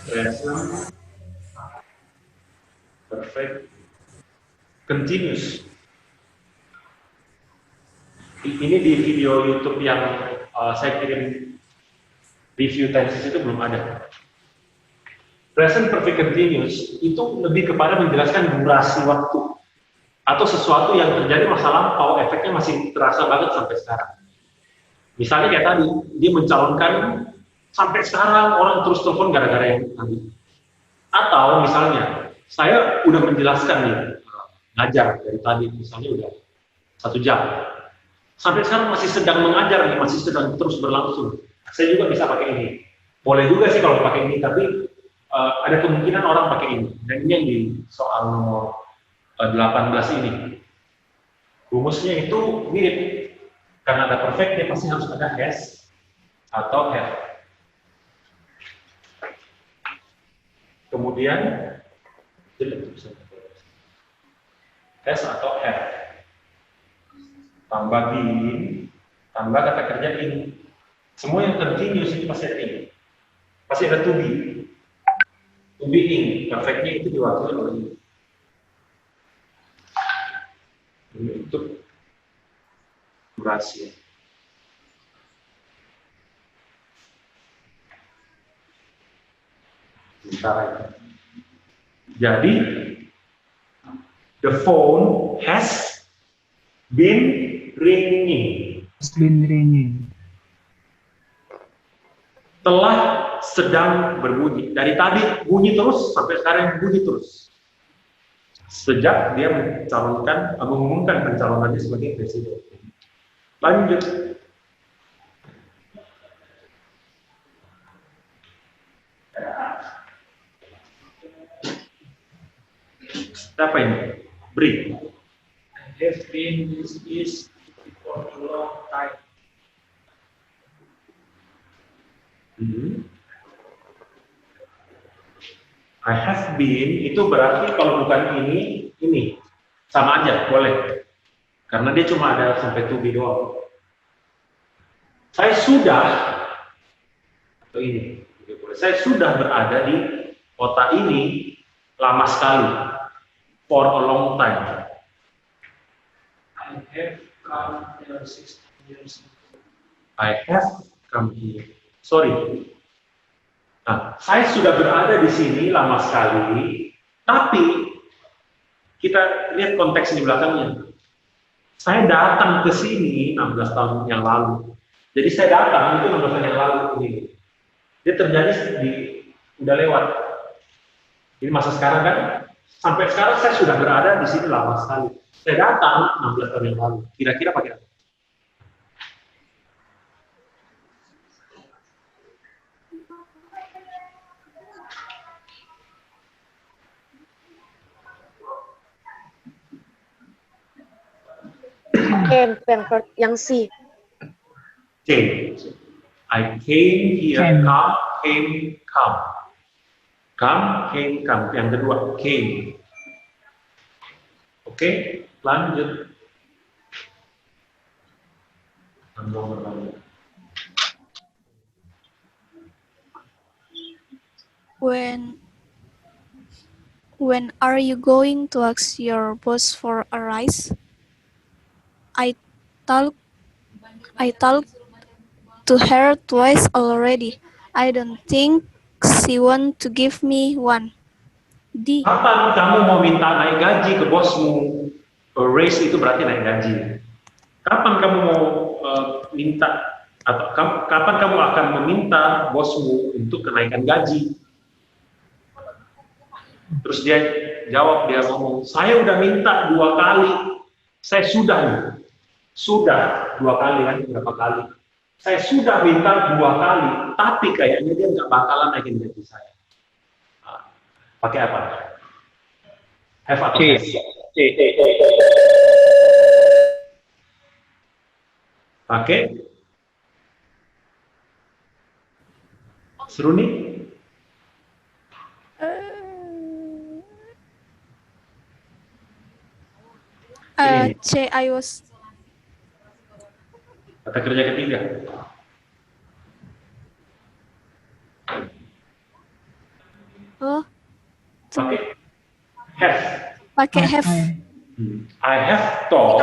Present perfect continuous. Ini di video YouTube yang saya kirim review tenses itu belum ada. Present perfect continuous itu lebih kepada menjelaskan durasi waktu atau sesuatu yang terjadi masa lampau, efeknya masih terasa banget sampai sekarang. Misalnya kayak tadi, dia mencalonkan sampai sekarang orang terus telepon gara-gara yang tadi. Atau misalnya, saya udah menjelaskan nih, ngajar dari tadi, misalnya udah 1 jam. Sampai sekarang masih sedang mengajar nih, masih sedang terus berlangsung. Saya juga bisa pakai ini. Boleh juga sih kalau pakai ini, tapi ada kemungkinan orang pakai ini. Dan ini yang di soal nomor 18 ini. Rumusnya itu mirip. Karena ada perfect, dia pasti harus ada has atau have. Kemudian has atau have. Tambah been, tambah kata kerja in. Semua yang continuous itu pasti ada in. Pasti ada to be. To be in, perfectnya itu diwakili oleh ini. Ini untuk durasi. Sementara itu. Jadi, the phone has been ringing. Has been ringing. Telah sedang berbunyi. Dari tadi bunyi terus sampai sekarang bunyi terus. Sejak dia mengumumkan pencalonannya sebagai presiden. Lanjut. Apa ini? Beri. I have been this is for a long time. I have been itu berarti kalau bukan ini sama aja boleh, karena dia cuma ada sampai to be doang. Saya sudah atau ini, saya sudah berada di kota ini lama sekali, for a long time. I have come here 16 years ago. I have come here. Sorry. Nah, saya sudah berada di sini lama sekali, tapi kita lihat konteks di belakangnya. Saya datang ke sini 16 tahun yang lalu. Jadi saya datang itu 16 tahun yang lalu ini. Dia terjadi udah lewat. Ini masa sekarang kan? Sampai sekarang saya sudah berada di sini lama sekali. Saya datang 16 tahun yang lalu. Kira-kira pakai apa? Yang C. Came. I came here, come, came, come. Come, came, come. Yang kedua, came. Oke, lanjut. When are you going to ask your boss for a raise? I talked to her twice already. I don't think she want to give me one. D. Kapan kamu mau minta naik gaji ke bosmu? Raise itu berarti naik gaji. Kapan kamu mau minta atau kapan kamu akan meminta bosmu untuk kenaikan gaji? Terus dia jawab, dia ngomong, saya udah minta 2 kali. Saya sudah 2 kali kan, berapa kali? Saya sudah minta 2 kali, tapi kayaknya dia nggak bakalan naikin gaji saya. Pakai apa? Have atau has? Pakai? Seru nih? C. I was. Kata kerja ketiga. Oh. Pakai have. Pakai have. I have thought.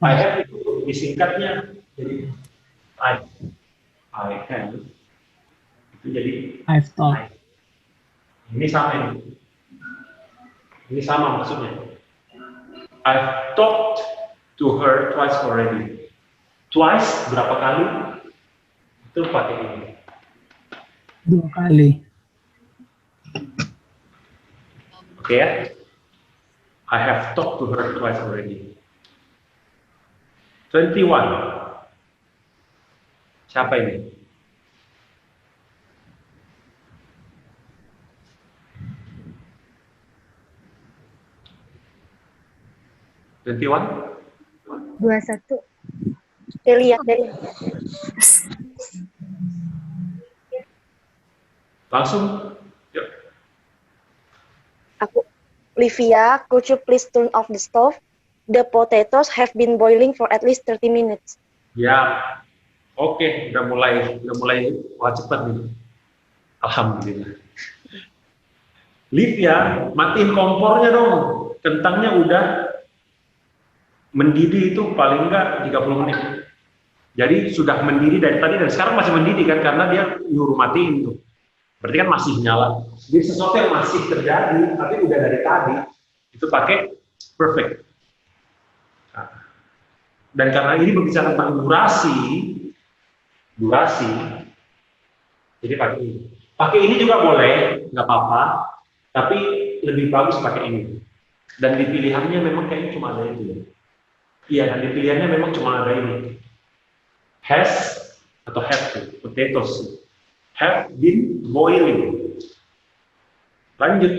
I have itu disingkatnya jadi I have itu jadi I've thought. Ini sama ini. Ini sama maksudnya. I've talked to her twice already. Twice berapa kali? Itu pakai ini. 2 kali. Oke ya? I have talked to her twice already. 21. Siapa ini? Delia. 21. Delia. Langsung. Yuk. Aku, Livia, could you please turn off the stove? The potatoes have been boiling for at least 30 minutes. Ya, oke, udah mulai, wah cepat nih. Alhamdulillah. Livia, matiin kompornya dong. Kentangnya udah mendidih itu paling enggak 30 menit. Jadi sudah mendidih dari tadi dan sekarang masih mendidih kan karena dia nyuruh matiin tuh. Berarti kan masih nyala. Jadi sesuatu yang masih terjadi tapi udah dari tadi itu pakai perfect. Nah, dan karena ini berbicara tentang durasi Jadi pakai ini. Pakai ini juga boleh, nggak apa-apa. Tapi lebih bagus pakai ini. Dan di pilihannya memang kayaknya cuma ada itu. Iya, dan di pilihannya memang cuma ada ini. Has atau have to, potatoes. Have been boiling. Lanjut.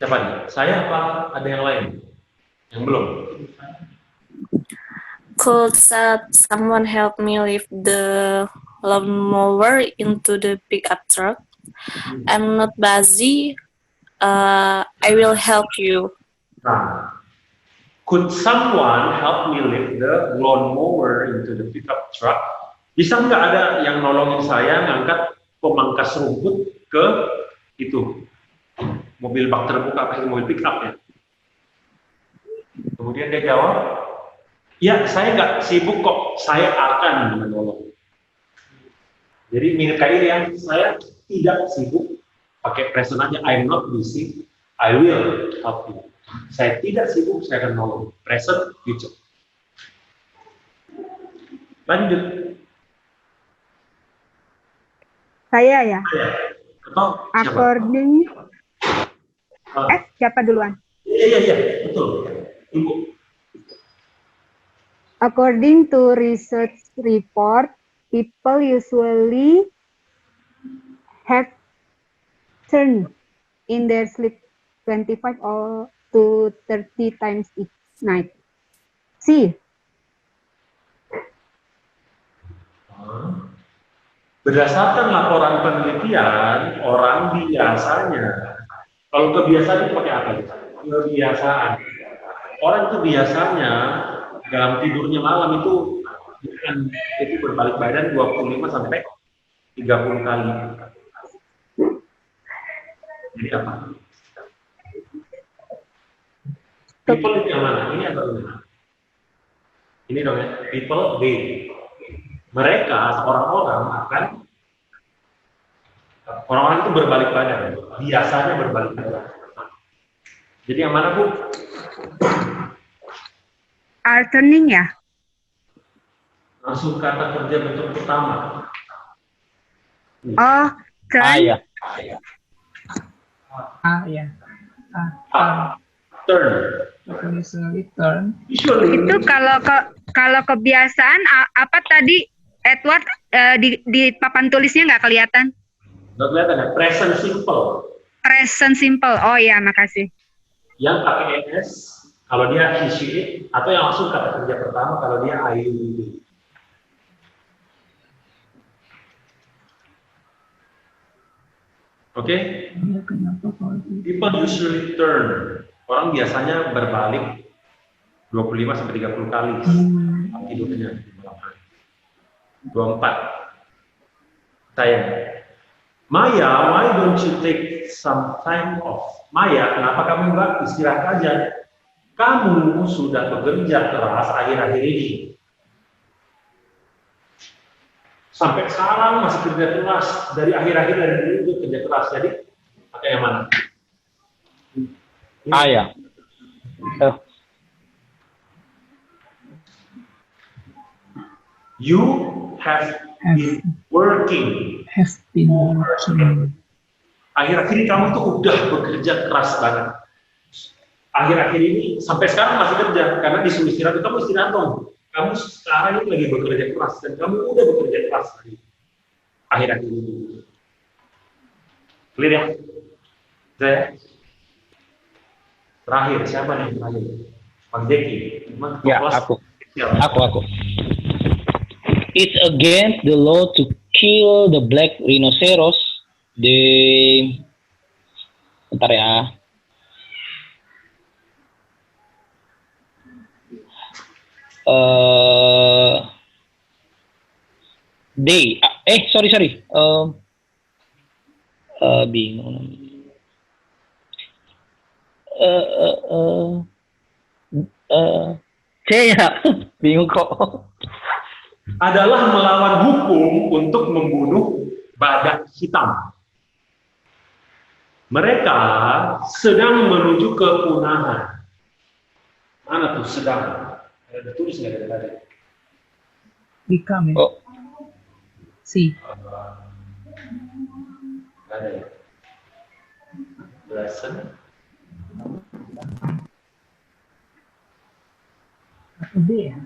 Siapa nih? Saya apa ada yang lain? Yang belum? Could someone help me lift the lawnmower into the pickup truck? I'm not busy. I will help you. Nah, could someone help me lift the lawnmower into the pickup truck? Bisa nggak ada yang nolongin saya ngangkat pemangkas rumput ke itu mobil bak terbuka atau mobil pickup ya? Kemudian dia jawab, ya saya nggak sibuk kok, saya akan menolong. Jadi mirip kayak yang saya tidak sibuk, pakai present aja, I'm not busy, I will help you. Saya tidak sibuk, saya akan nolong. Present, future. Lanjut. Saya ya. Atau siapa? According. Siapa duluan? Iya, betul. Tunggu. According to research report, people usually have turned in their sleep 25 or to 30 times each night. C. Berdasarkan laporan penelitian, orang biasanya, kalau kebiasaan itu pakai apa? Kebiasaan. Orang itu biasanya dalam tidurnya malam itu berbalik badan 25 sampai 30 kali. Jadi apa? People itu yang mana? Ini atau ini? Ini dong ya. People, they. Mereka, orang-orang itu berbalik badan. Biasanya berbalik badan. Jadi yang mana, Bu? Alterning ya? Langsung kata kerja bentuk pertama. Oh, turn. Turn. Turn. Itu kalau kebiasaan apa tadi Edward di papan tulisnya nggak kelihatan? Nggak kelihatan ya. Present simple. Present simple. Oh ya, makasih. Yang pakai es kalau dia he, she, it, atau yang langsung kata kerja pertama kalau dia I, you, do. Oke? People usually turn. Orang biasanya berbalik 25 sampai 30 kali tidurnya di malam hari. 24. Saya. Maya, why don't you take some time off? Maya, kenapa kamu nggak istirahat aja? Kamu sudah bekerja keras akhir-akhir ini. Sampai sekarang masih kerja keras. Dari akhir-akhir dari dulu itu kerja keras. Jadi, pakai yang mana? Ya. You have been working. Akhir-akhir ini kamu tuh udah bekerja keras banget. Akhir-akhir ini sampai sekarang masih kerja karena disuruh istirahat. Kamu istirahat dong. Kamu sekarang ini lagi bekerja keras dan kamu udah bekerja keras lagi. Akhir-akhir ini. Clear ya? Saya. Terakhir siapa nih terakhir? Bang Jeki. Ya, aku. It's against the law to kill the black rhinoceros. Bentar ya. Sorry. Bingung. Saya bingung kok. Adalah melawan hukum untuk membunuh badak hitam. Mereka sedang menuju kepunahan. Mana tuh sedang? Ada tulis nggak dari tadi? becoming. Oh, C. Ada ya. Lesson. Atau B ya?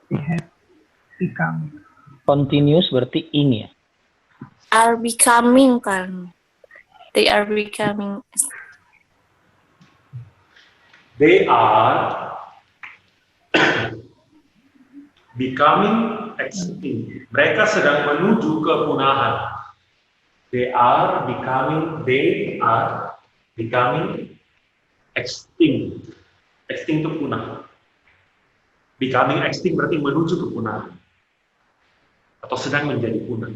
They have become. continuous berarti ini ya. Are becoming kan. They are becoming. They are becoming extinct. Mereka sedang menuju kepunahan. They are becoming extinct. Extinct itu punah. Becoming extinct berarti menuju kepunahan. Atau sedang menjadi punah.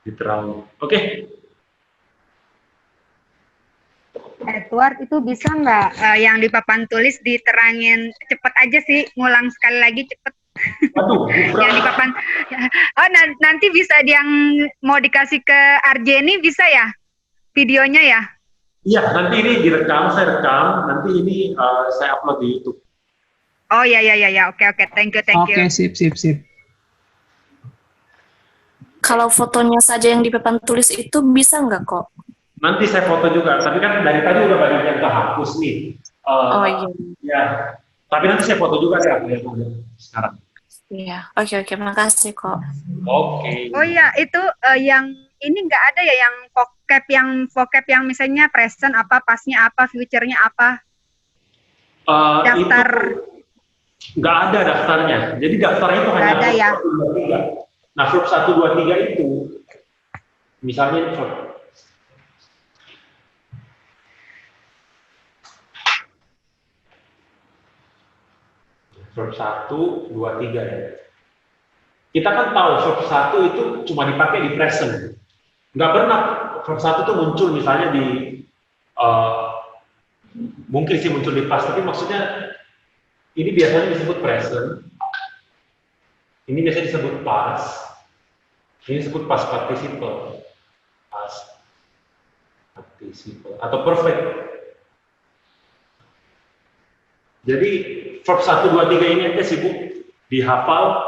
Literal. Oke. Edward, itu bisa nggak yang di papan tulis diterangin cepet aja sih, ngulang sekali lagi cepet. Aduh, yang di papan. Oh, nanti bisa yang mau dikasih ke Arjeni bisa ya videonya ya? Iya, nanti ini direkam, saya rekam, nanti ini saya upload di YouTube. Oh ya, oke, thank you. Oke, sip. Kalau fotonya saja yang di papan tulis itu bisa nggak kok? Nanti saya foto juga, tapi kan dari tadi udah banyak yang kehapus nih. Oh iya. Ya, tapi nanti saya foto juga ya sekarang. Iya, oke, makasih kok. Oke. Oh iya, itu yang ini nggak ada ya yang vocab yang misalnya present apa, pastnya apa, future-nya apa? Daftar. Nggak ada daftarnya. Jadi daftarnya itu hanya ada ya. 1, 2, 3. Nah, verb 1, 2, 3 itu, misalnya verb 1, 2, 3 ya. Kita kan tahu verb 1 itu cuma dipakai di present. Nggak pernah verb 1 itu muncul misalnya di, mungkin sih muncul di past, tapi maksudnya ini biasanya disebut present, ini biasanya disebut past, ini disebut past participle, atau perfect. Jadi verb 1, 2, 3 ini aja sibuk dihafal.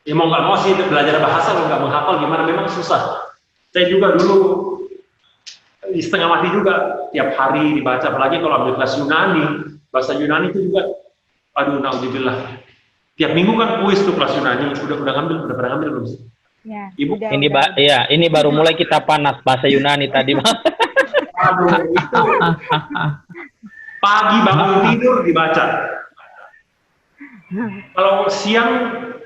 Ya mau nggak mau sih belajar bahasa, kalau nggak menghafal gimana, memang susah. Saya juga dulu setengah mati juga, tiap hari dibaca, apalagi kalau ambil kelas Yunani, bahasa Yunani itu juga, aduh naudzubillah. Tiap minggu kan kuis tuh kelas Yunani, udah pernah ngambil belum sih? Ya, Ibu? Ini baru mulai kita panas bahasa Yunani tadi. Aduh, itu pagi bangun tidur dibaca. Kalau siang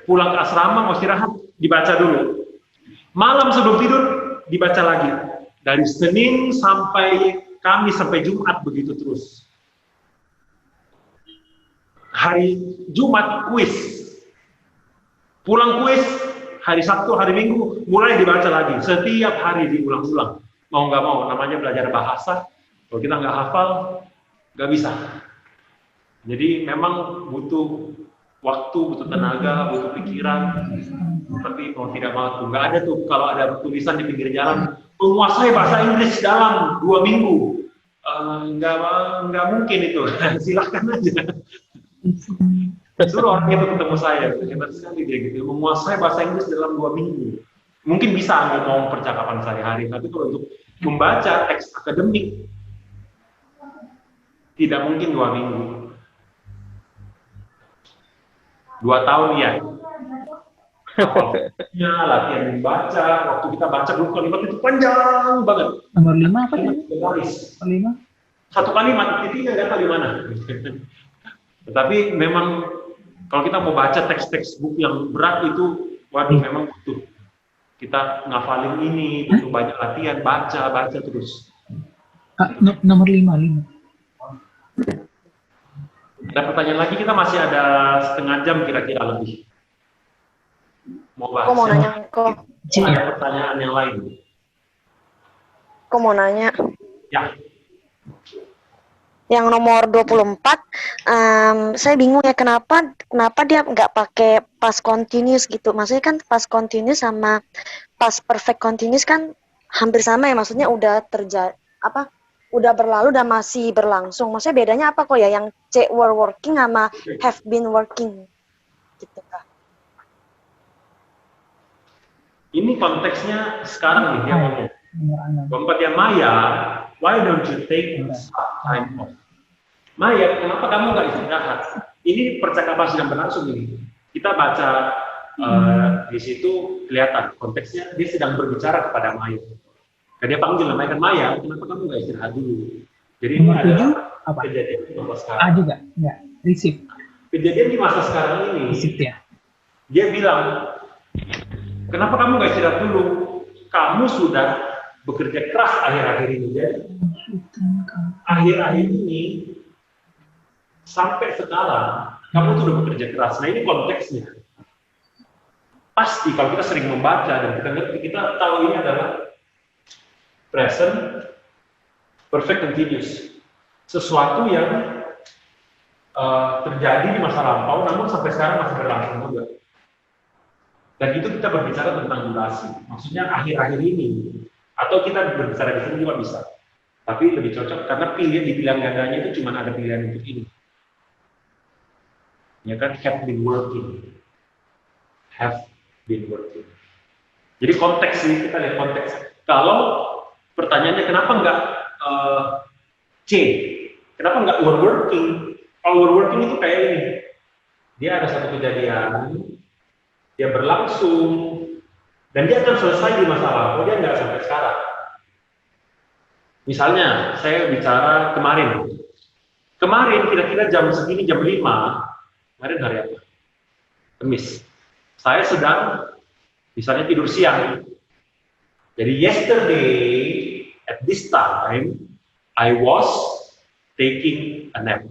pulang ke asrama mau istirahat dibaca dulu. Malam sebelum tidur dibaca lagi. Dari Senin sampai Kamis sampai Jumat begitu terus. Hari Jumat kuis. Pulang kuis, hari Sabtu, hari Minggu mulai dibaca lagi. Setiap hari diulang-ulang. Mau nggak mau, namanya belajar bahasa. Kalau kita nggak hafal, nggak bisa. Jadi memang butuh waktu, butuh tenaga, butuh pikiran. Tapi mau tidak mau, nggak ada tuh kalau ada tulisan di pinggir jalan, menguasai bahasa Inggris dalam 2 minggu. Nggak mungkin itu. Silahkan aja. Suruh orang itu ketemu saya, hebat sekali dia gitu. Menguasai bahasa Inggris dalam 2 minggu. Mungkin bisa ngomong percakapan sehari-hari, tapi kalau untuk membaca teks akademik, tidak mungkin 2 minggu. 2 tahun ya. Ya, latihan membaca, waktu kita baca dulu kalimat itu panjang banget. Nomor 5 apa ya? Baris. 5? 1 kalimat, titiknya nggak tahu di mana. Tetapi memang kalau kita mau baca teks-teks buku yang berat itu, waduh memang butuh kita ngafalin ini, butuh banyak latihan, baca terus. Nomor 5. Ada pertanyaan lagi, kita masih ada setengah jam kira-kira lebih. Mau bahas? Kok mau nanya kok? Ada pertanyaan yang lain? Kok mau nanya? Ya. Yang nomor 24, saya bingung ya kenapa dia nggak pakai past continuous gitu. Maksudnya kan past continuous sama past perfect continuous kan hampir sama ya. Maksudnya udah terjadi udah berlalu dan masih berlangsung. Maksudnya bedanya apa kok ya yang C were working sama have been working gitu Kak? Ini konteksnya sekarang nih dia ngomong. Keempat ya Maya, why don't you take time off? Maya, kenapa kamu nggak istirahat? Ini percakapan sedang berlangsung ini. Kita baca di situ kelihatan konteksnya dia sedang berbicara kepada Maya. Dan dia panggil namanya kan Maya, kenapa kamu nggak istirahat dulu? Jadi ini adalah kejadian di masa sekarang. juga, enggak, receive. Kejadian di masa sekarang ini, Ya. dia bilang, kenapa kamu nggak istirahat dulu? Kamu sudah bekerja keras akhir-akhir ini. Jadi akhir-akhir ini sampai sekarang kamu tuh udah bekerja keras. Nah ini konteksnya. Pasti kalau kita sering membaca dan kita ngerti, kita tahu ini adalah present perfect continuous. Sesuatu yang terjadi di masa lampau, namun sampai sekarang masih berlangsung juga. Dan itu kita berbicara tentang durasi. Maksudnya akhir-akhir ini, atau kita berbicara di sini juga bisa. Tapi lebih cocok karena di pilihan gandanya itu cuma ada pilihan untuk ini. Ya kan, have been working. Have been working. Jadi konteks ini, kita lihat konteks. Kalau pertanyaannya kenapa enggak C? Kenapa enggak were working? Kalau were working itu kayak ini. Dia ada satu kejadian, dia berlangsung, dan dia akan selesai di masa lalu, dia nggak sampai sekarang. Misalnya, saya bicara kemarin. Kemarin kira-kira jam segini, jam 5, kemarin hari apa? Kamis. Saya sedang, misalnya tidur siang. Jadi yesterday, at this time, I was taking a nap.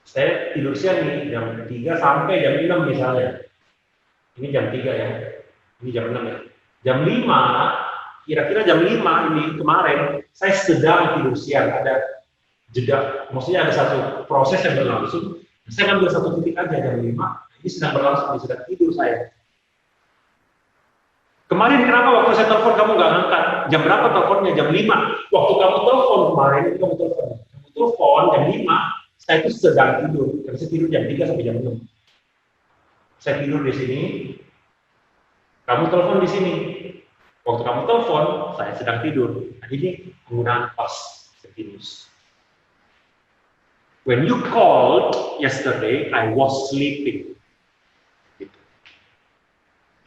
Saya tidur siang nih, jam 3 sampai jam 6 misalnya. Ini jam 3 ya, ini jam 6 ya. Jam 5, kira-kira jam 5 ini kemarin, saya sedang tidur siang, ada jeda, maksudnya ada satu proses yang berlangsung. Saya ngambil satu titik aja jam 5, ini sedang berlangsung, ini sedang tidur saya. Kemarin kenapa waktu saya telepon kamu nggak ngangkat? Jam berapa teleponnya? Jam 5. Waktu kamu telepon kemarin, kamu telepon jam 5, saya itu sedang tidur. Karena saya tidur jam 3 sampai jam 6. Saya tidur di sini, kamu telepon di sini. Waktu kamu telepon, saya sedang tidur. Nah, ini penggunaan past continuous. When you called yesterday, I was sleeping. Gitu.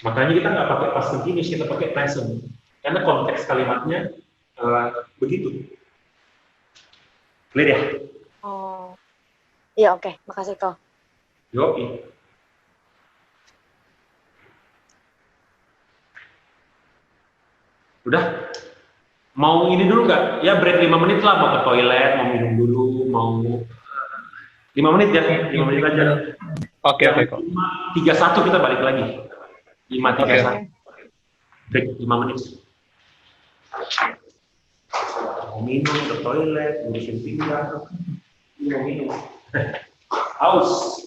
Makanya kita nggak pakai past continuous, kita pakai present. Karena konteks kalimatnya begitu. Clear ya? Oh, iya oke. Makasih Ko. Yoi. Udah? Mau ini dulu nggak? Ya break 5 menit lah, mau ke toilet, mau minum dulu, mau 5 menit ya, 5 menit aja. Oke kok. 5.31 kita balik lagi. 5.31. Break 5 menit. Mau minum, ke toilet, ngurusin pinggang, mau minum. Haus.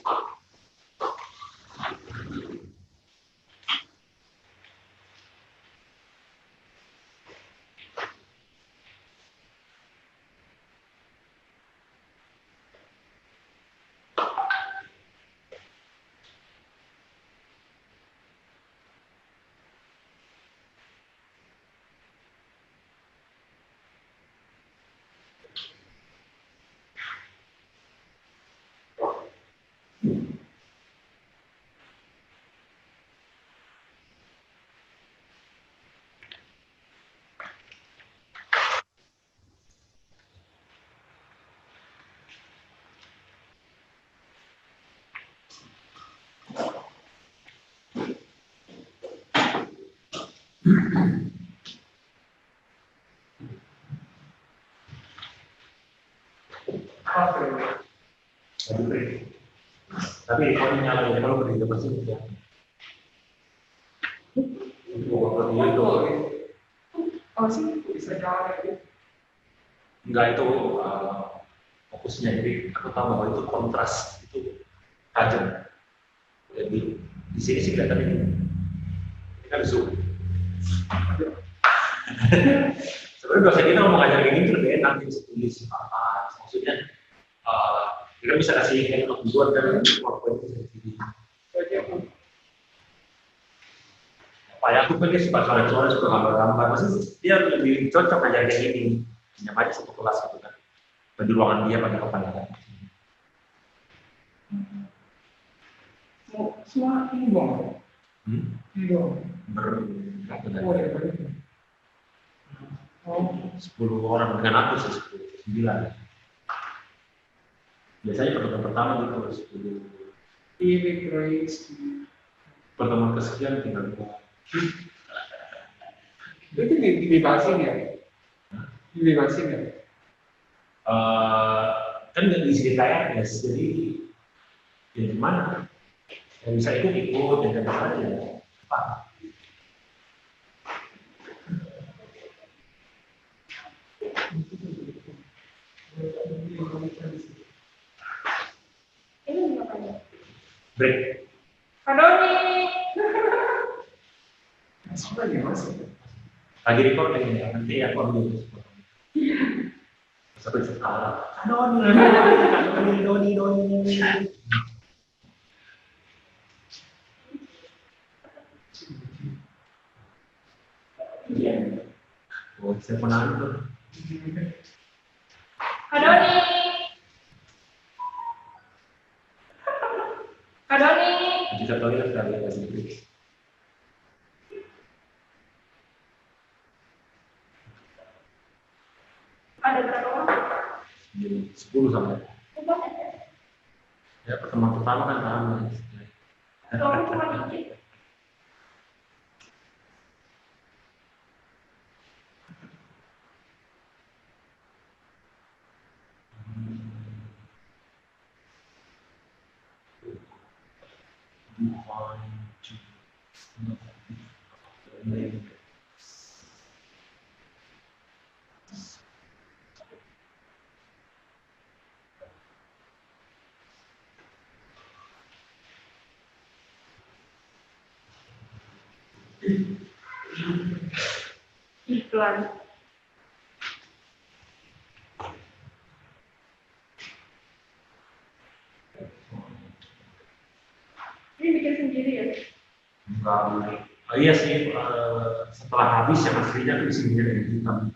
Tapi kalau nyala ya, kalau berdiri pasti ya. Oh sih bisa jalan gitu. Enggak itu fokusnya, jadi aku tahu bahwa itu kontras itu tajam. Jadi di sini sih kelihatan ini kan zoom. Sebenarnya dosen kita mau ngajar kayak gini lebih enak, bisa tulis apa, maksudnya kita bisa kasih handout buat dan PowerPoint itu. Pak Yakub kan dia suka coret-coret, suka gambar-gambar, pasti dia lebih cocok ngajar kayak gini. Hanya aja satu kelas gitu kan, di ruangan dia pada kepanjangan. Semua ini dong. Ini dong. Berapa Oh, ya, oh. 10 orang dengan aku sih 9. Biasanya pertemuan pertama gitu 10. Ini grades. Pertemuan kesekian tinggal 2. Itu dibebasin ya? Dibebasin ya? Kan nggak diisi KRS, jadi ya gimana? Yang bisa ikut, yang tidak aja. Pak. Break. Adoni. Lagi recording ya, nanti aku ambil. Sampai sekarang. Doni. Iya. Oh, saya pernah itu. Adoni. Bisa tahu ya sekali lagi. Ada berapa orang? 10 sampai. Ya pertemuan pertama kan ramai. Kamu cuma dikit. Iklan. Ini bikin sendiri ya? Enggak. Oh iya sih, setelah habis yang aslinya itu isinya dari hitam.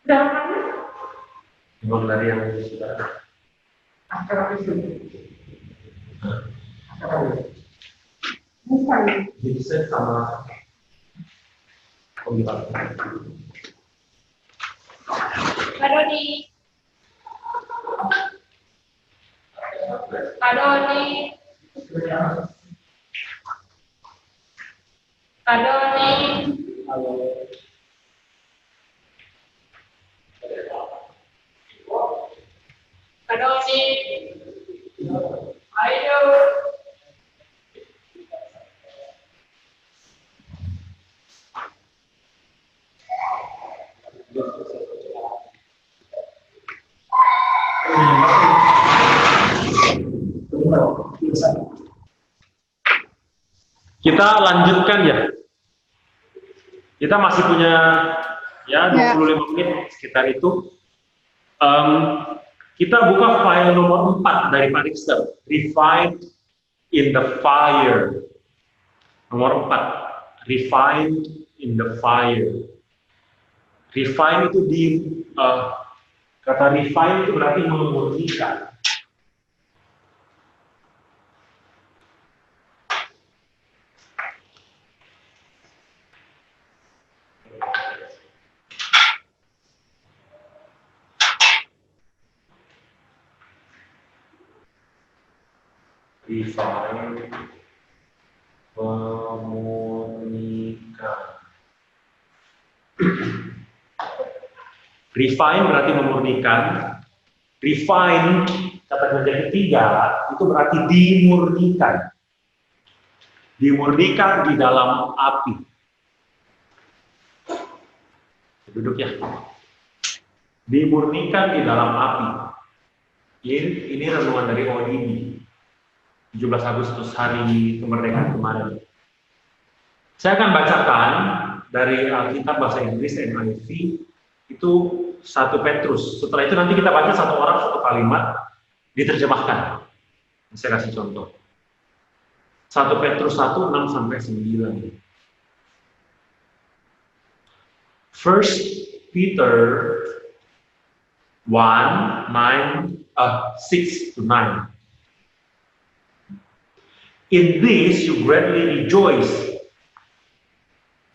Dalamannya? Memang dari yang sudah ada. Akar itu. Akar. Bukan. Bisa sama. Oh gitu. Adoni. Adoni. Adoni. Adoni. Ayo. Kita lanjutkan ya. Kita masih punya ya 25 menit sekitar itu. Kita buka file nomor 4 dari Pak Dexter, Refined in the Fire. Nomor 4, Refined in the Fire. Refine itu kata refine itu berarti memurnikan. Refine, memurnikan. Refine berarti memurnikan. Refine kata kerja ketiga itu berarti dimurnikan. Dimurnikan di dalam api. Duduk ya. Dimurnikan di dalam api. Ini renungan dari ODB. 17 Agustus hari kemerdekaan kemarin. Saya akan bacakan dari Alkitab bahasa Inggris NIV itu 1 Petrus. Setelah itu nanti kita baca satu orang satu kalimat diterjemahkan. Saya kasih contoh. 1 Petrus 1, 6 sampai 9. First Peter 1, 6 to 9. In this you greatly rejoice,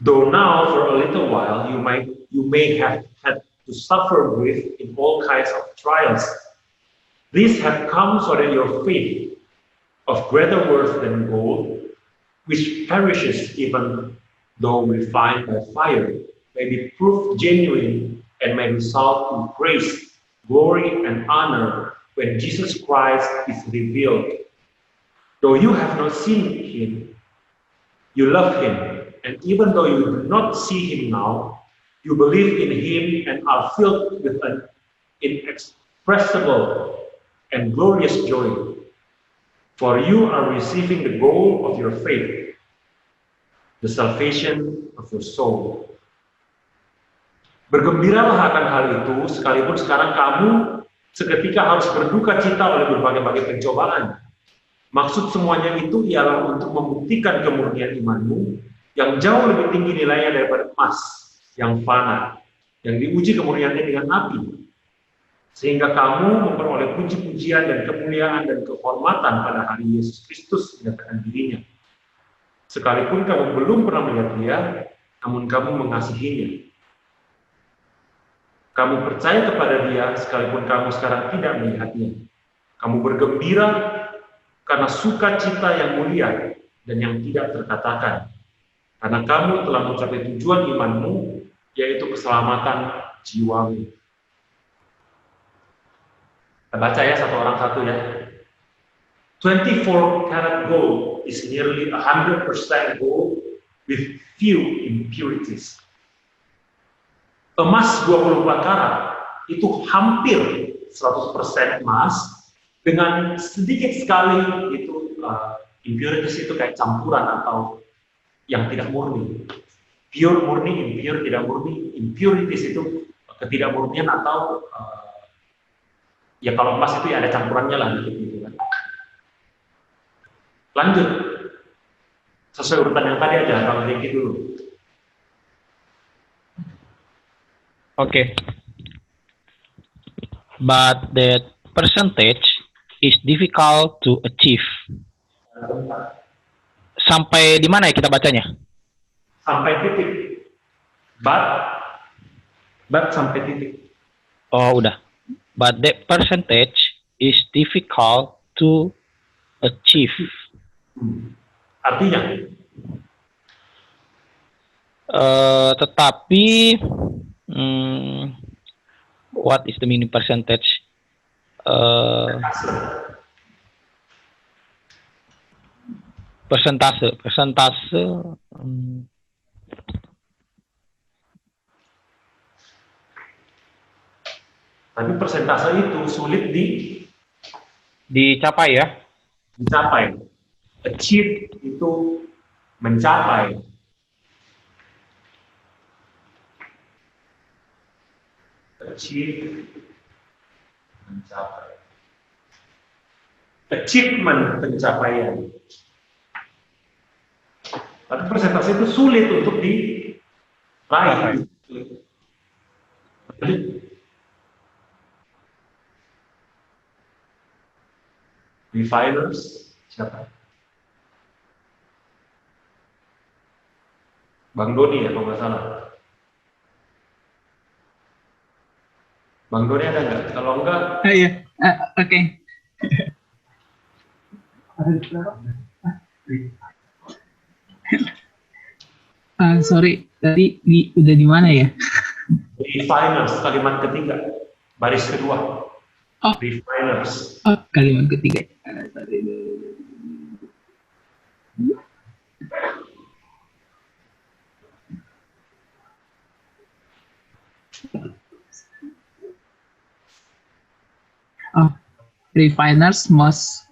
though now for a little while you may have had to suffer with in all kinds of trials. These have come so that your faith, of greater worth than gold, which perishes even though refined by fire, may be proved genuine and may result in praise, glory, and honor when Jesus Christ is revealed. Though you have not seen him, you love him, and even though you do not see him now, you believe in him and are filled with an inexpressible and glorious joy. For you are receiving the goal of your faith, the salvation of your soul. Bergembiralah akan hal itu, sekalipun sekarang kamu seketika harus berduka cita oleh berbagai-bagai pencobaan. Maksud semuanya itu ialah untuk membuktikan kemurnian imanmu yang jauh lebih tinggi nilainya daripada emas yang fana, yang diuji kemurniannya dengan api, sehingga kamu memperoleh puji-pujian dan kemuliaan dan kehormatan pada hari Yesus Kristus menyatakan dirinya. Sekalipun kamu belum pernah melihat dia, namun kamu mengasihinya. Kamu percaya kepada dia sekalipun kamu sekarang tidak melihatnya. Kamu bergembira karena sukacita yang mulia dan yang tidak terkatakan. Karena kamu telah mencapai tujuan imanmu, yaitu keselamatan jiwamu. Kita baca ya satu orang satu ya. 24 karat gold is nearly 100% gold with few impurities. Emas 24 karat itu hampir 100% emas dengan sedikit sekali itu impurities itu kayak campuran atau yang tidak murni. Pure murni, impure tidak murni. Impurities itu ketidakmurnian atau ya kalau emas itu ya ada campurannya lah gitu kan. Lanjut. Sesuai urutan yang tadi aja, kalau Ricky dulu. Okay. But that percentage is difficult to achieve. Sampai di mana ya kita bacanya? Sampai titik. But sampai titik. Oh, udah. But that percentage is difficult to achieve. Artinya? Tetapi what is the meaning percentage? Persentase. Tapi persentase itu sulit dicapai ya? Dicapai. Achieve itu mencapai. Achieve, mencapai. Achievement, pencapaian. Tapi persentase itu sulit untuk diraih. Refiners, siapa? Bang Doni ya kalau nggak salah. Bang Doni ada nggak? Kalau enggak? Iya, oke. Sorry, tadi udah di mana ya? Refiners, kalimat ketiga, baris kedua. Oh. Refiners. Oh, kalimat ketiga. Oh, refiners most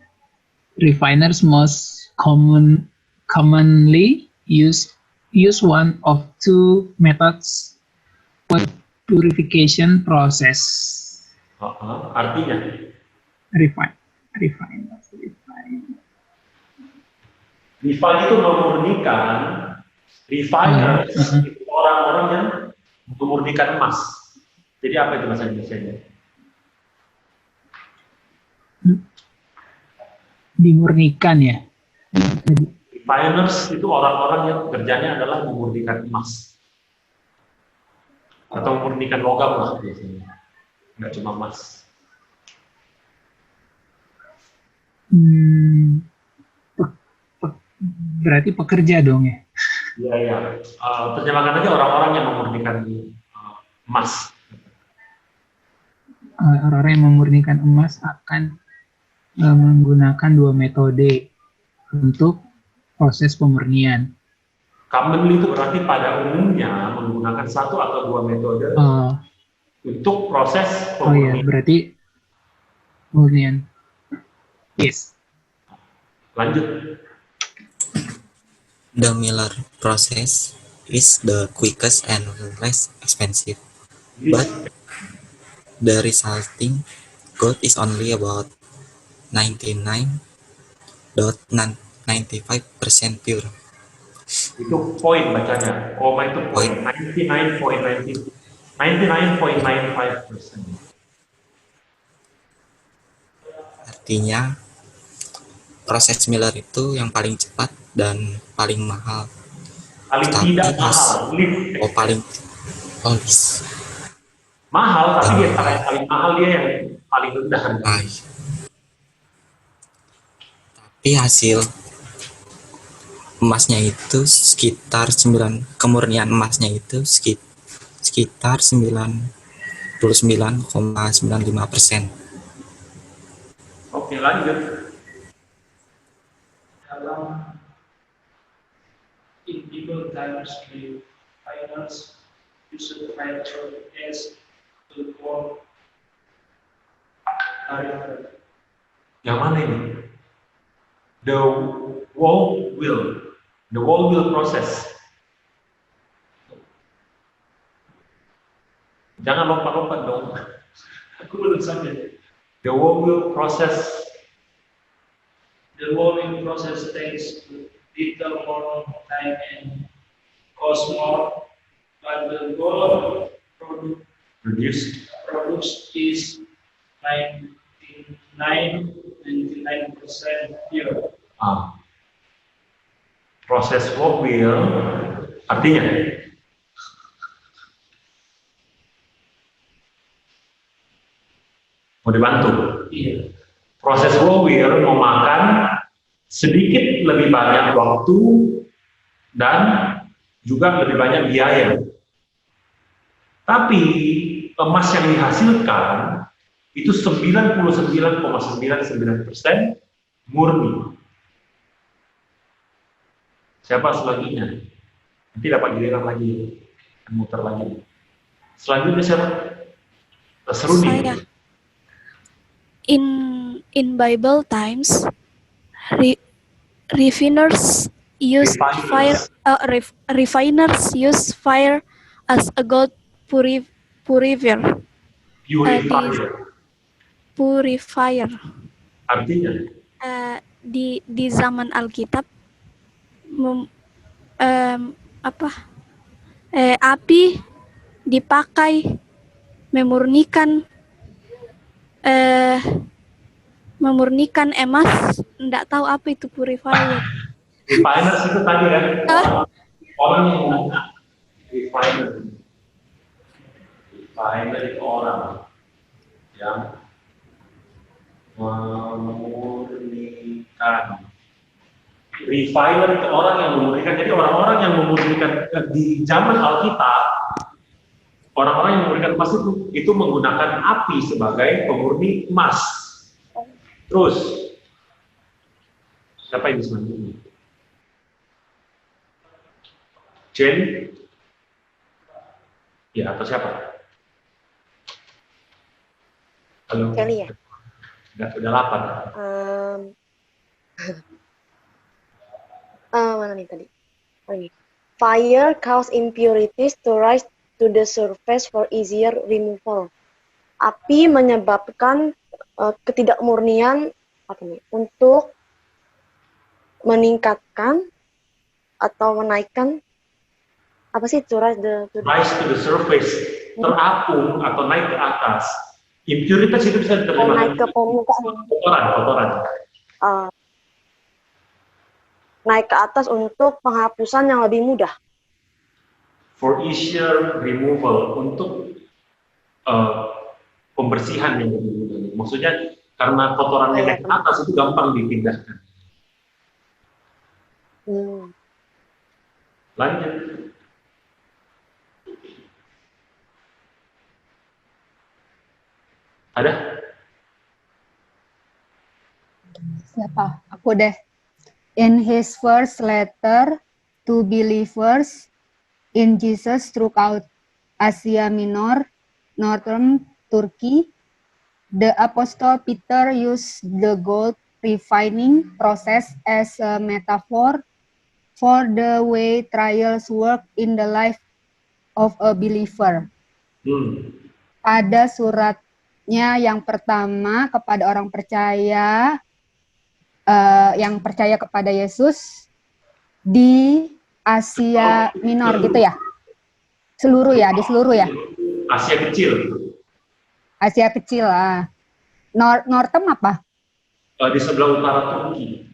commonly used use one of two methods for purification process. Artinya? Refine. Refine itu memurnikan. Refiners itu orang-orang yang memurnikan emas. Jadi apa itu bahasa Indonesia-nya? Dimurnikan ya. Refiners itu orang-orang yang kerjanya adalah memurnikan emas. Atau memurnikan logam lah biasanya. Nggak cuma emas. Berarti pekerja dong ya? Iya. Terjemahkan aja orang-orang yang memurnikan emas. Orang-orang yang memurnikan emas akan menggunakan dua metode untuk proses pemurnian. Commonly itu berarti pada umumnya menggunakan satu atau dua metode untuk proses pemurnian. Oh iya, berarti pemurnian. Yes. Lanjut. The Miller process is the quickest and less expensive, but the resulting gold is only about 99.95% pure. Itu poin bacanya. Koma itu poin. 99.95%. Artinya proses Miller itu yang paling cepat dan paling mahal. Paling tidak mahal. Mahal, tapi dia paling mahal, dia yang paling rendah. Tapi hasil emasnya itu sekitar kemurnian emasnya itu sekitar 99,95%. Oke, lanjut. In biblical times, the refiners used the fire as to form a. Yang mana ini? The wall wheel process. Jangan lompat-lompat dong. Aku belum sampai. The wall wheel process. The wall-wheel process takes little more time and costs more, but the gold produced is 99% pure. Proses wall wheel artinya mau dibantu? Iya. Proses wall wheel memakan sedikit lebih banyak waktu dan juga lebih banyak biaya. Tapi emas yang dihasilkan itu 99,99% murni. Siapa selanjutnya? Nanti dapat giliran lagi, muter lagi. Selanjutnya siapa? Seruni. Saya. In Bible times, refiners use fire as a gold purifier. Purifier. Artinya? Di zaman Alkitab, api dipakai memurnikan emas. Enggak tahu apa itu purifier. Refiners itu tadi kan orang yang menggunakan refiner itu orang yang memurnikan. Refiner itu orang yang memurnikan. Jadi orang-orang yang memurnikan di zaman Alkitab, orang-orang yang memurnikan emas itu menggunakan api sebagai pemurni emas. Terus siapa yang selanjutnya? Jen? Ya, atau siapa? Halo? Kelly ya? Udah lapar. Mana nih tadi? Oh ini. Fire cause impurities to rise to the surface for easier removal. Api menyebabkan ketidakmurnian untuk meningkatkan atau menaikkan to rise to the surface, terapung atau naik ke atas. Impurities itu bisa diterjemahkan naik ke permukaan. Kotoran. Naik ke atas untuk penghapusan yang lebih mudah. For easier removal, untuk pembersihan yang lebih mudah. Maksudnya karena kotorannya naik ke atas itu gampang dipindahkan. Lanjut. Ada? Siapa? Aku deh. In his first letter to believers in Jesus throughout Asia Minor, northern Turkey, the Apostle Peter used the gold refining process as a metaphor for the way trials work in the life of a believer. Pada suratnya yang pertama kepada orang percaya, yang percaya kepada Yesus di Asia Minor gitu ya? Seluruh ya, di seluruh ya? Asia Kecil. Asia Kecil lah. Northern apa? Di sebelah utara Turki.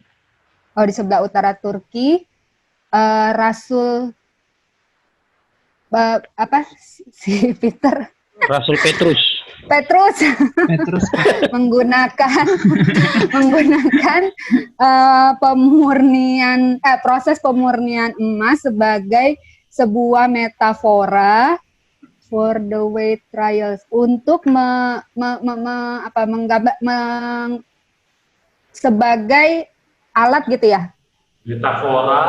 Oh, di sebelah utara Turki. Rasul si Peter. Rasul Petrus menggunakan proses pemurnian emas sebagai sebuah metafora for the way trials untuk sebagai alat gitu ya. Metafora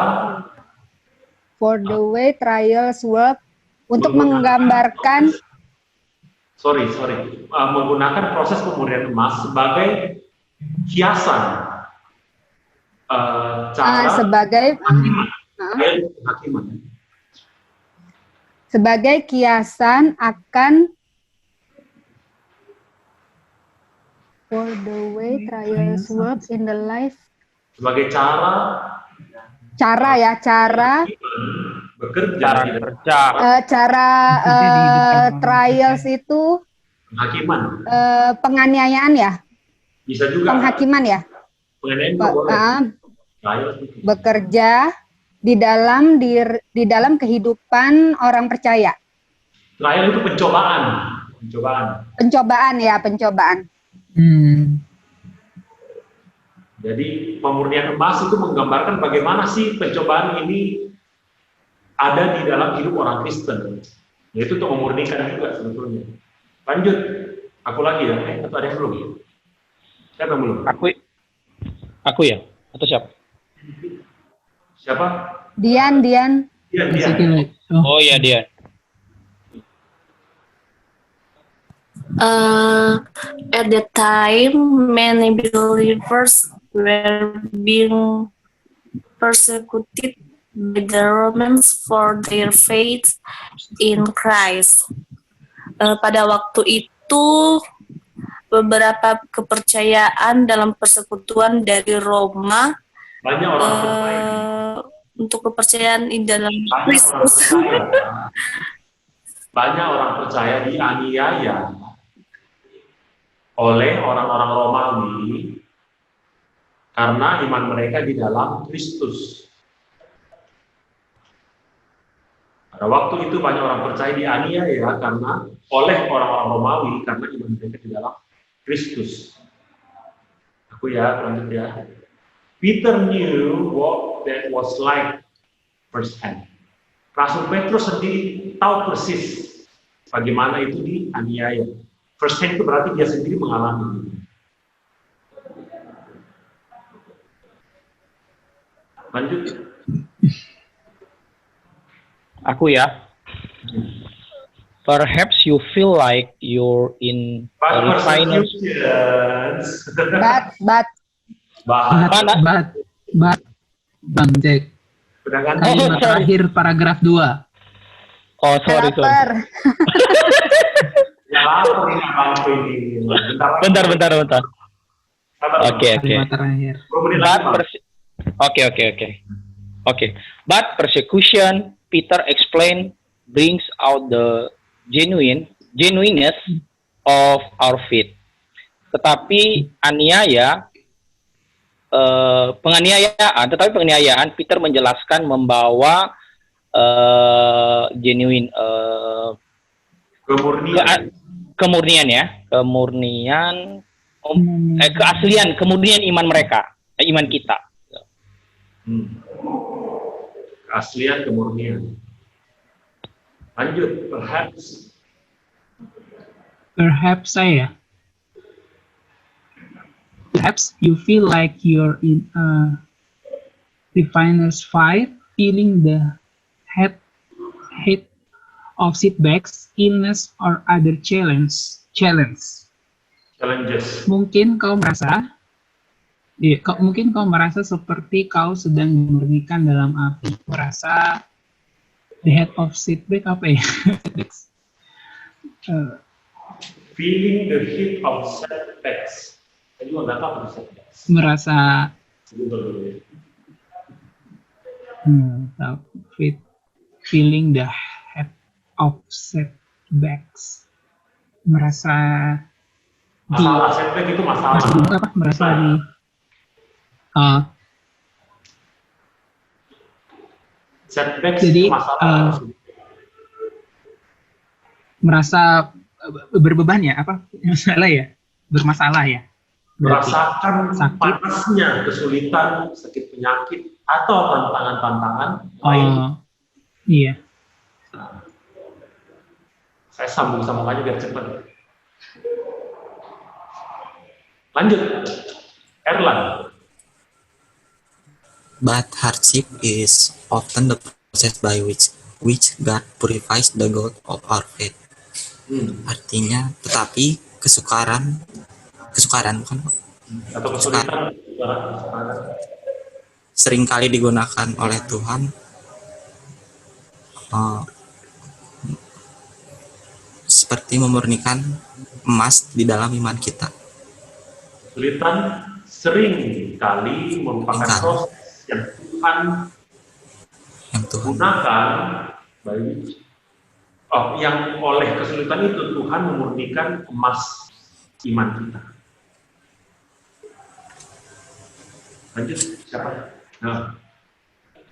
for the way trials work untuk menggambarkan menggunakan proses pemurnian emas sebagai kiasan sebagai hakiman. Sebagai kiasan akan for the way trials work in the life. Sebagai trials itu penghakiman. Penganiayaan ya? Bisa juga. Penghakiman ya? Bekerja di dalam kehidupan orang percaya. Trial itu pencobaan. Pencobaan. Jadi pemurnian emas itu menggambarkan bagaimana sih pencobaan ini ada di dalam hidup orang Kristen. Yaitu untuk memurnikan juga sebetulnya. Lanjut, aku lagi ya, atau ada yang belum? Siapa yang belum? Aku ya, atau siapa? Siapa? Dian. Oh iya, Dian. At that time, many believers were being persecuted by the Romans for their faith in Christ. Pada waktu itu, beberapa kepercayaan dalam persekutuan dari Roma banyak orang percaya. Untuk kepercayaan di dalam Kristus. Banyak orang percaya dianiaya oleh orang-orang Romawi karena iman mereka di dalam Kristus. Pada waktu itu banyak orang percaya dianiaya karena oleh orang-orang Romawi karena iman mereka di dalam Kristus. Aku ya, lanjut ya. Peter knew what that was like firsthand. Rasul Petrus sendiri tahu persis bagaimana itu dianiaya. First hand itu berarti dia sendiri mengalami. Lanjut. Aku ya. Perhaps you feel like you're in a refiner's. Bang Jack. Sedangkan Kalimat terakhir paragraf 2. Oh, sorry. Lapar. ya lapar ini Bang ini. Bentar. Oke. Kalimat terakhir. Oke. But persecution, Peter explained, brings out the genuineness of our faith. Tetapi penganiayaan, Peter menjelaskan membawa genuine keaslian, kemurnian iman mereka, iman kita. Keaslian, kemurnian. Lanjut, Perhaps you feel like you're in a refiner's fire, feeling the heat of setbacks, illness, or other challenges. Mungkin kau merasa seperti kau sedang dimurnikan dalam api. Merasa the heat of setback apa ya? Feeling the heat of setbacks. Saya juga nggak tahu setbacks. Merasa feeling the heat of setbacks. Merasa masalah setback itu masalah. Merasa setback jadi masalah. Merasa berbeban ya, bermasalah ya. Merasakan panasnya, kesulitan, sakit penyakit, atau tantangan-tantangan lain. Iya. Saya sambung-sambung aja biar cepat. Lanjut, Erlan. But hardship is often the process by which God purifies the gold of our faith. Artinya, tetapi kesukaran bukan? Atau kesulitan seringkali digunakan oleh Tuhan seperti memurnikan emas di dalam iman kita. Kesulitan sering kali merupakan proses yang Tuhan gunakan yang oleh kesulitan itu Tuhan memurnikan emas iman kita. Lanjut, siapa? Nah.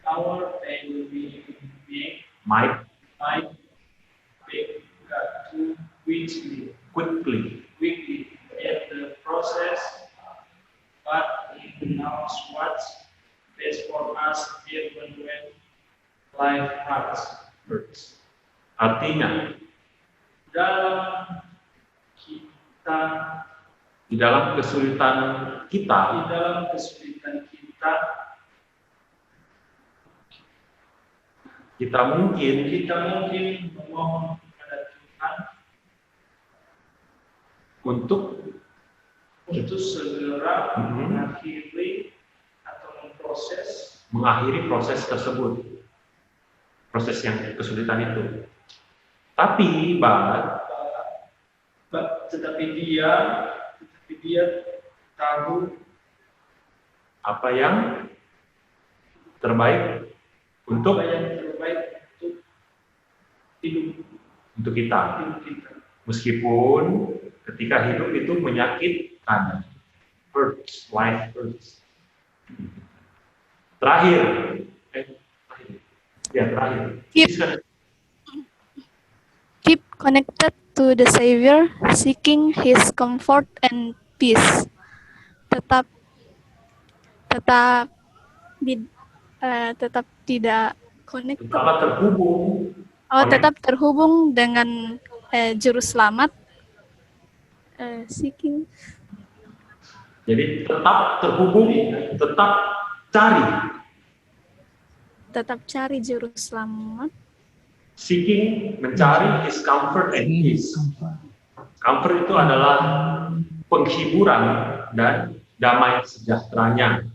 Our pain will be big. Might big to quickly. Yet the process, but He knows what's best for us even when life hurts. Artinya, di dalam kesulitan kita, kita mungkin memohon kepada Tuhan untuk segera mengakhiri proses tersebut, proses yang kesulitan itu. Tapi tetapi dia tahu apa yang terbaik untuk hidup untuk kita. Meskipun ketika hidup itu menyakitkan, life hurts. Terakhir. Keep connected to the Savior, seeking His comfort and peace. Tetap tidak connected. Tetap terhubung dengan Juru Selamat. Seeking. Jadi tetap terhubung, tetap cari Juru Selamat. Seeking, mencari His comfort and peace. Comfort itu adalah penghiburan dan damai sejahteranya.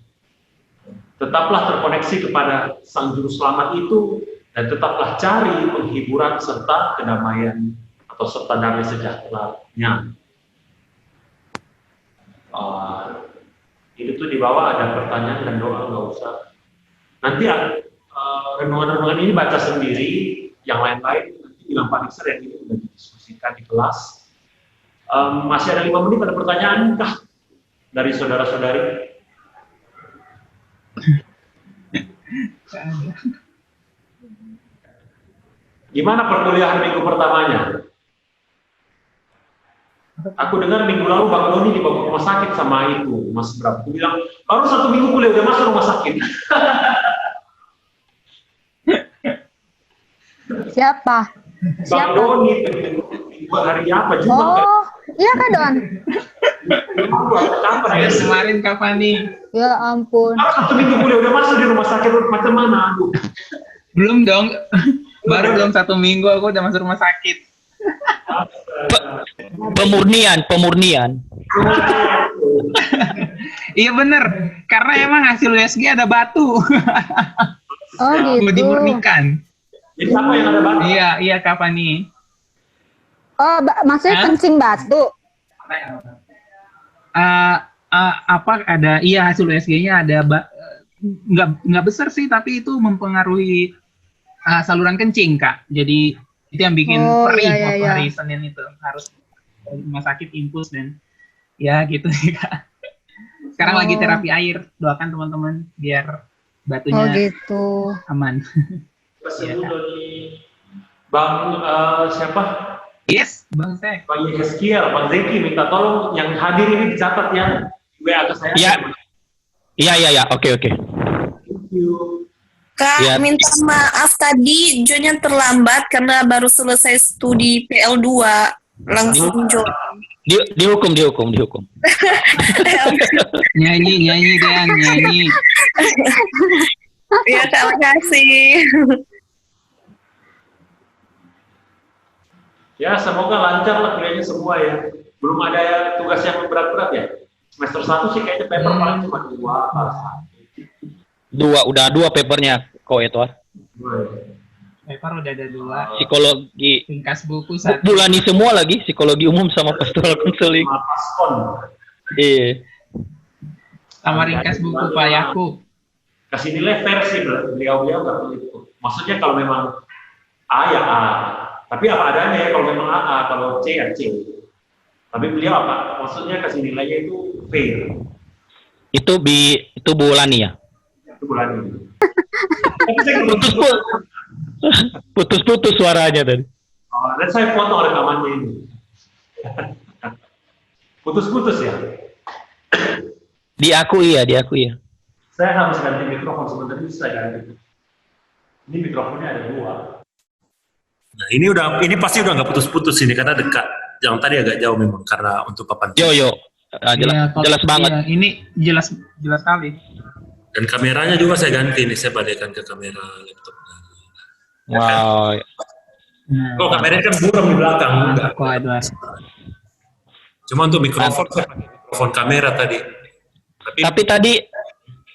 Tetaplah terkoneksi kepada Sang Juru Selamat itu, dan tetaplah cari penghiburan serta kedamaian atau serta damai sejahteranya. Ini tuh di bawah ada pertanyaan dan doa, nggak usah. Nanti renungan-renungan ini baca sendiri, yang lain-lain nanti bilang Pak Nixer yang ini sudah didiskusikan di kelas. Masih ada 5 menit, ada pertanyaan kah dari saudara-saudari? Gimana perkuliahan minggu pertamanya? Aku dengar minggu lalu Bang Doni dibawa ke rumah sakit sama itu, Mas Bram. Aku bilang, baru 1 minggu kuliah udah masuk rumah sakit. Siapa? Bang Doni, minggu hari apa? Jumat. Oh, iya Kak Don. Saya kemarin kapan nih? Ya ampun. Baru 1 minggu kuliah udah masuk di rumah sakit, macam mana? Aduh. Belum dong. Belum 1 minggu aku udah masuk rumah sakit. Pemurnian. Iya bener, karena emang hasil USG ada batu. Oh gitu. Mau dimurnikan. Jadi apa yang ada batu? Iya kapan nih? Oh, maksudnya kencing batu? Apa ada? Iya hasil USG-nya ada nggak besar sih, tapi itu mempengaruhi saluran kencing Kak. Jadi itu yang bikin perih waktu hari Senin itu, harus rumah sakit infus dan ya gitu sih Kak. Sekarang lagi terapi air, doakan teman-teman biar batunya gitu. Aman. Ya, Bang siapa? Yes, Bang Zek. Bang Yeskiel, Bang Zeki minta tolong yang hadir ini dicatat ya, WA ke saya. Iya, oke. Thank you. Kak, Ya. minta maaf tadi joinnya terlambat karena baru selesai studi PL2. Langsung join. Dihukum. Nyanyi Dan, nyanyi. Ya, Kak, makasih. Ya, semoga lancar lah kuliahnya semua ya. Belum ada tugas yang berat-berat ya. Semester 1 sih kayaknya paper paling cuma 2. Udah 2 papernya kok Edward. Paper udah ada 2. Psikologi. Ringkas buku 1. Bulani semua lagi, psikologi umum sama pastoral counseling. Iya. Sama ringkas buku Pak Yakub. Kasih nilai versi beliau nggak begitu. Maksudnya kalau memang A ya A, tapi apa adanya ya. Kalau memang A, kalau C ya C. Tapi beliau apa? Maksudnya kasih nilainya itu fair. Itu Bulani ya. Itu Bulani. Putus suaranya tadi. Oh, dan saya foto rekamannya ini. Putus ya. Diakui ya. Saya harus ganti mikrofon sebentar, bisa ganti. Ini mikrofonnya ada 2. Nah, ini pasti udah nggak putus-putus ini karena dekat. Yang tadi agak jauh memang karena untuk papan. Jelas banget. Iya, ini jelas sekali. Dan kameranya juga saya ganti ini, saya balikkan ke kamera laptop. Wow. Oh, kameranya kan buram di belakang, enggak. Cuma untuk mikrofon saya pakai mikrofon kamera tadi.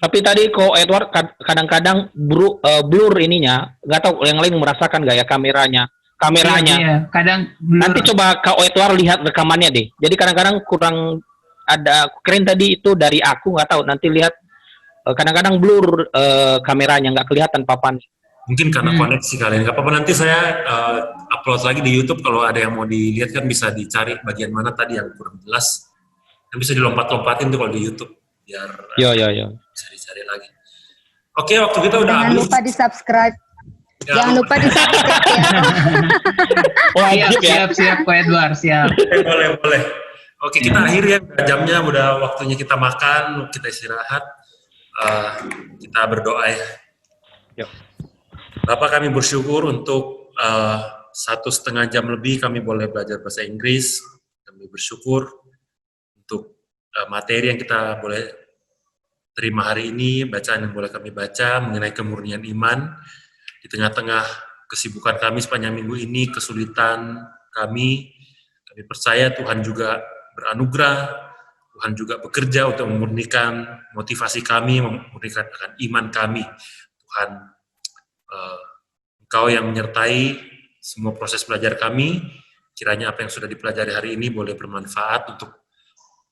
Tapi tadi kok Edward kadang-kadang blur ininya, nggak tahu yang lain merasakan nggak ya kameranya. Iya, kadang blur. Nanti coba Kak Edward lihat rekamannya deh. Jadi kadang-kadang kurang ada keren tadi itu dari aku nggak tahu. Nanti lihat kadang-kadang blur kameranya nggak kelihatan papan. Mungkin karena koneksi kalian. Nggak apa-apa, nanti saya upload lagi di YouTube. Kalau ada yang mau dilihat kan bisa dicari bagian mana tadi yang kurang jelas. Dan bisa dilompat-lompatin tuh kalau di YouTube biar bisa dicari lagi. Oke, waktu kita udah Jangan habis. lupa di-subscribe. Ya. Jangan lupa di-subscribe ya. Siap Ko Edward, siap. Boleh. Oke, kita akhiri ya. Jamnya udah waktunya kita makan, kita istirahat. Kita berdoa ya. Bapak, kami bersyukur untuk 1,5 jam lebih kami boleh belajar bahasa Inggris. Kami bersyukur untuk materi yang kita boleh terima hari ini, bacaan yang boleh kami baca mengenai kemurnian iman. Di tengah-tengah kesibukan kami sepanjang minggu ini, kesulitan kami percaya Tuhan juga beranugerah, Tuhan juga bekerja untuk memurnikan motivasi kami, memurnikan akan iman kami. Tuhan, Engkau yang menyertai semua proses belajar kami, kiranya apa yang sudah dipelajari hari ini boleh bermanfaat untuk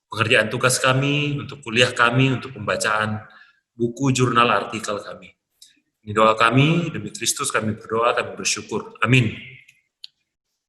pengerjaan tugas kami, untuk kuliah kami, untuk pembacaan buku, jurnal, artikel kami. Ini doa kami, demi Kristus kami berdoa, kami bersyukur. Amin.